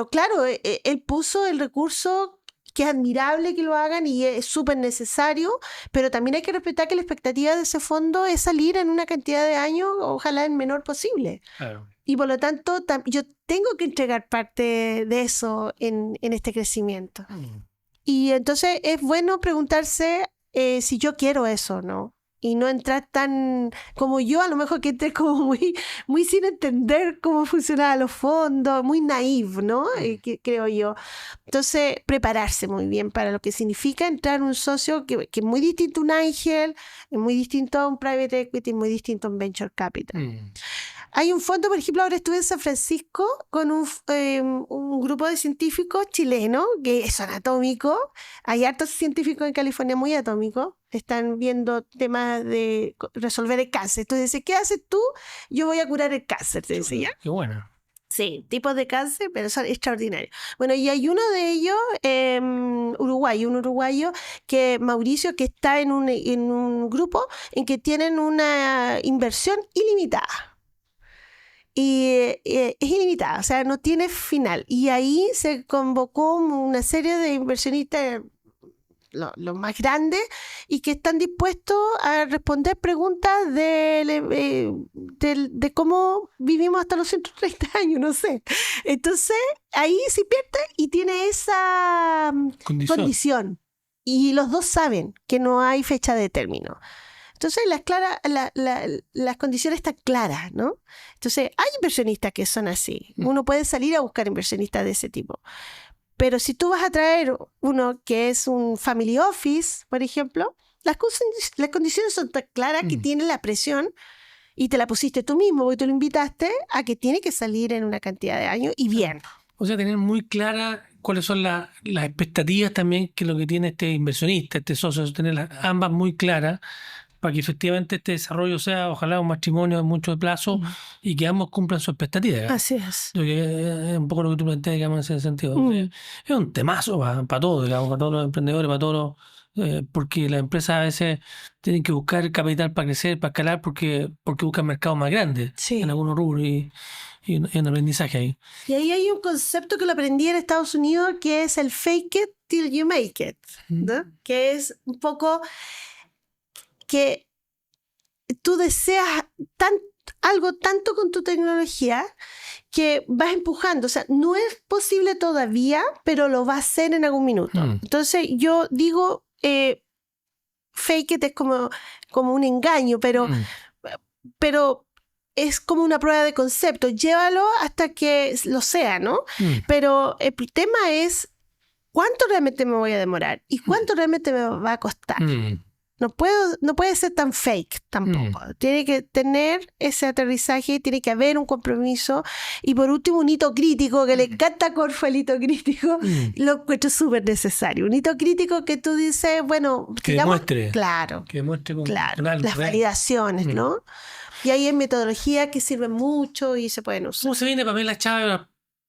claro, él puso el recurso que es admirable que lo hagan y es súper necesario, pero también hay que respetar que la expectativa de ese fondo es salir en una cantidad de años, ojalá el menor posible. Claro. Y por lo tanto, yo tengo que entregar parte de eso en este crecimiento. Y entonces es bueno preguntarse si yo quiero eso, ¿no? Y no entrar tan como yo, a lo mejor que entré como muy sin entender cómo funcionaban los fondos, muy naive, ¿no? Creo yo. Entonces, prepararse muy bien para lo que significa entrar un socio que es muy distinto a un ángel, es muy distinto a un private equity, muy distinto a un venture capital. Hay un fondo, por ejemplo, ahora estuve en San Francisco con un grupo de científicos chilenos que son atómicos. Hay hartos científicos en California muy atómicos. Están viendo temas de resolver el cáncer. Entonces dice, ¿qué haces tú? Yo voy a curar el cáncer, te dice, ¿ya? Qué bueno. Sí, tipos de cáncer, pero son extraordinarios. Bueno, y hay uno de ellos, un uruguayo, que Mauricio, que está en un grupo en que tienen una inversión ilimitada. Y es ilimitada, o sea, no tiene final. Y ahí se convocó una serie de inversionistas los más grandes, y que están dispuestos a responder preguntas de cómo vivimos hasta los 130 años, no sé. Entonces, ahí se invierte y tiene esa condición. Y los dos saben que no hay fecha de término. Entonces, las condiciones están claras, ¿no? Entonces, hay inversionistas que son así. Uno puede salir a buscar inversionistas de ese tipo. Pero si tú vas a traer uno que es un family office, por ejemplo, las condiciones son tan claras que tiene la presión y te la pusiste tú mismo, porque tú lo invitaste a que tiene que salir en una cantidad de años y bien. O sea, tener muy clara cuáles son las expectativas también que lo que tiene este inversionista, este socio, tener ambas muy claras para que efectivamente este desarrollo sea, ojalá, un matrimonio de mucho plazo y que ambos cumplan sus expectativas. Así es. Es un poco lo que tú planteas, digamos, en ese sentido. Es un temazo para todos, digamos, para todos los emprendedores, para todos porque las empresas a veces tienen que buscar capital para crecer, para escalar, porque buscan mercados más grandes en algunos rubros y en aprendizaje ahí. Y ahí hay un concepto que lo aprendí en Estados Unidos, que es el fake it till you make it, ¿no? Que es un poco que tú deseas algo tanto con tu tecnología que vas empujando. O sea, no es posible todavía, pero lo va a hacer en algún minuto. Entonces yo digo, fake it es como un engaño, pero es como una prueba de concepto. Llévalo hasta que lo sea, ¿no? Pero el tema es cuánto realmente me voy a demorar y cuánto realmente me va a costar. No puede ser tan fake tampoco. Tiene que tener ese aterrizaje, tiene que haber un compromiso. Y por último, un hito crítico, que le encanta a Corfo el hito crítico, lo encuentro súper necesario. Un hito crítico que tú dices, bueno, que demuestre. Claro. Que demuestre con las validaciones, ¿no? Y ahí hay metodologías que sirven mucho y se pueden usar. ¿Cómo se viene Pamela Chávez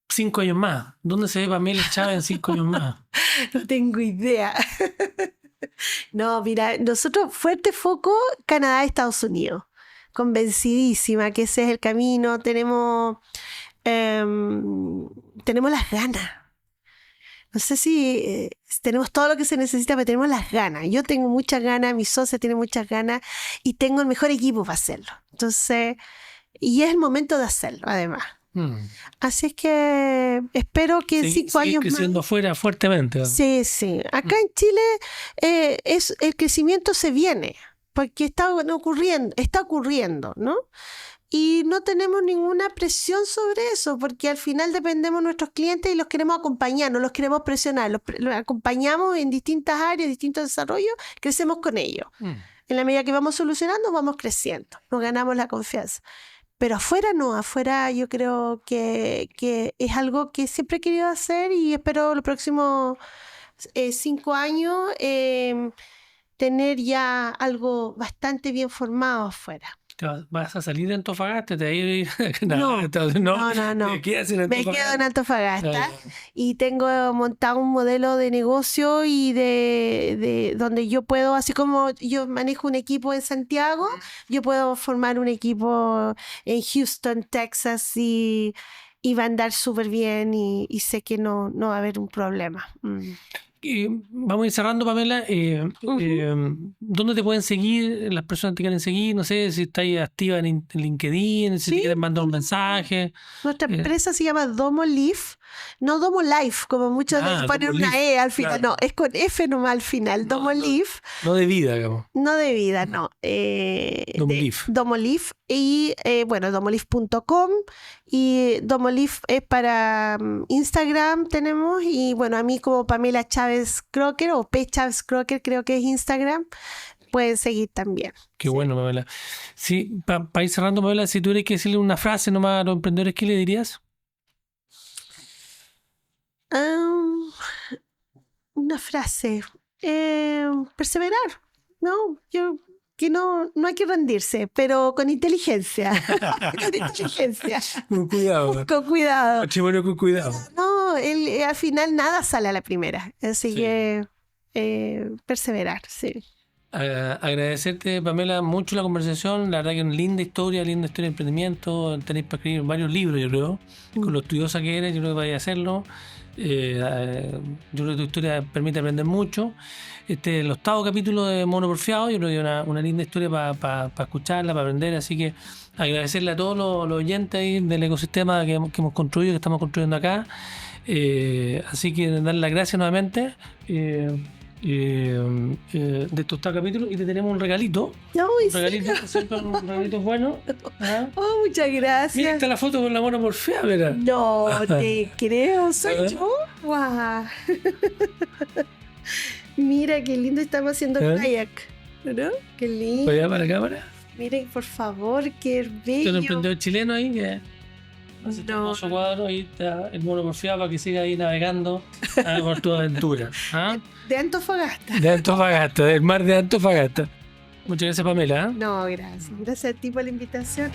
5 años más? ¿Dónde se ve Pamela Chávez en 5 años más? No tengo idea. No, mira, nosotros fuerte foco Canadá, Estados Unidos, convencidísima que ese es el camino. Tenemos las ganas. No sé si tenemos todo lo que se necesita, pero tenemos las ganas. Yo tengo muchas ganas, mi socia tiene muchas ganas y tengo el mejor equipo para hacerlo. Entonces, y es el momento de hacerlo, además. Así es que espero que en 5 años más... creciendo afuera fuertemente, ¿no? Sí. Acá en Chile el crecimiento se viene, porque está ocurriendo, ¿no? Y no tenemos ninguna presión sobre eso, porque al final dependemos de nuestros clientes y los queremos acompañar, no los queremos presionar, los acompañamos en distintas áreas, distintos desarrollos, crecemos con ellos. En la medida que vamos solucionando, vamos creciendo, nos ganamos la confianza. Pero afuera yo creo que es algo que siempre he querido hacer y espero los próximos 5 años tener ya algo bastante bien formado afuera. ¿Vas a salir de Antofagasta? ¿Te vas a ir? No. Me quedo en Antofagasta y tengo montado un modelo de negocio y de donde yo puedo, así como yo manejo un equipo en Santiago, yo puedo formar un equipo en Houston, Texas y va a andar súper bien y sé que no va a haber un problema. Vamos a ir cerrando, Pamela. ¿Dónde te pueden seguir? Las personas te quieren seguir. No sé si estás activa en LinkedIn, si te quieren mandar un mensaje. Nuestra empresa se llama DomoLife, no DomoLife, como muchos ponen una E al final. Claro. No, es con F nomás al final. DomoLife. No de vida, digamos. No de vida, no. DomoLife. DomoLife. Y DomoLife.com. Y DomoLife es para Instagram tenemos. Y bueno, a mí como Pamela Chávez Crocker o P. Chávez Crocker creo que es Instagram. Pueden seguir también. Qué bueno, Pamela. Sí, para ir cerrando, Pamela, si tuvieras que decirle una frase nomás a los emprendedores, ¿qué le dirías? Una frase. Perseverar. No hay que rendirse, pero con inteligencia. Con inteligencia. Con cuidado. Con cuidado. Matrimonio con cuidado. No, al final nada sale a la primera. Así que perseverar, sí. Agradecerte, Pamela, mucho la conversación. La verdad que una linda historia de emprendimiento. Tenéis para escribir varios libros, yo creo. Con lo estudiosa que eres, yo creo que vais a hacerlo. Yo creo que tu historia permite aprender mucho. El 8º capítulo de Mono Porfiado, yo creo que es una linda historia para escucharla, para aprender. Así que agradecerle a todos los oyentes ahí del ecosistema que hemos construido, que estamos construyendo acá. Así que darle las gracias nuevamente de estos 8 capítulos. Y te tenemos un regalito. No, Un regalito, siempre un regalito bueno. ¿Ah? Oh, muchas Mira, gracias. está la foto con la Mono Porfiado, mira. No te creo, soy ¿Eh? yo. ¡Guau! Mira qué lindo, estamos haciendo ¿Eh? kayak, ¿no? Qué lindo. Para allá, para la cámara. Miren, por favor, qué Hay un bello. emprendedor chileno ahí que hace este No. hermoso cuadro. Ahí está el Mono Porfiado para que siga ahí navegando por tu aventura. ¿Ah? De Antofagasta. De Antofagasta, del mar de Antofagasta. Muchas gracias, Pamela. ¿eh? No, gracias. Gracias a ti por la invitación.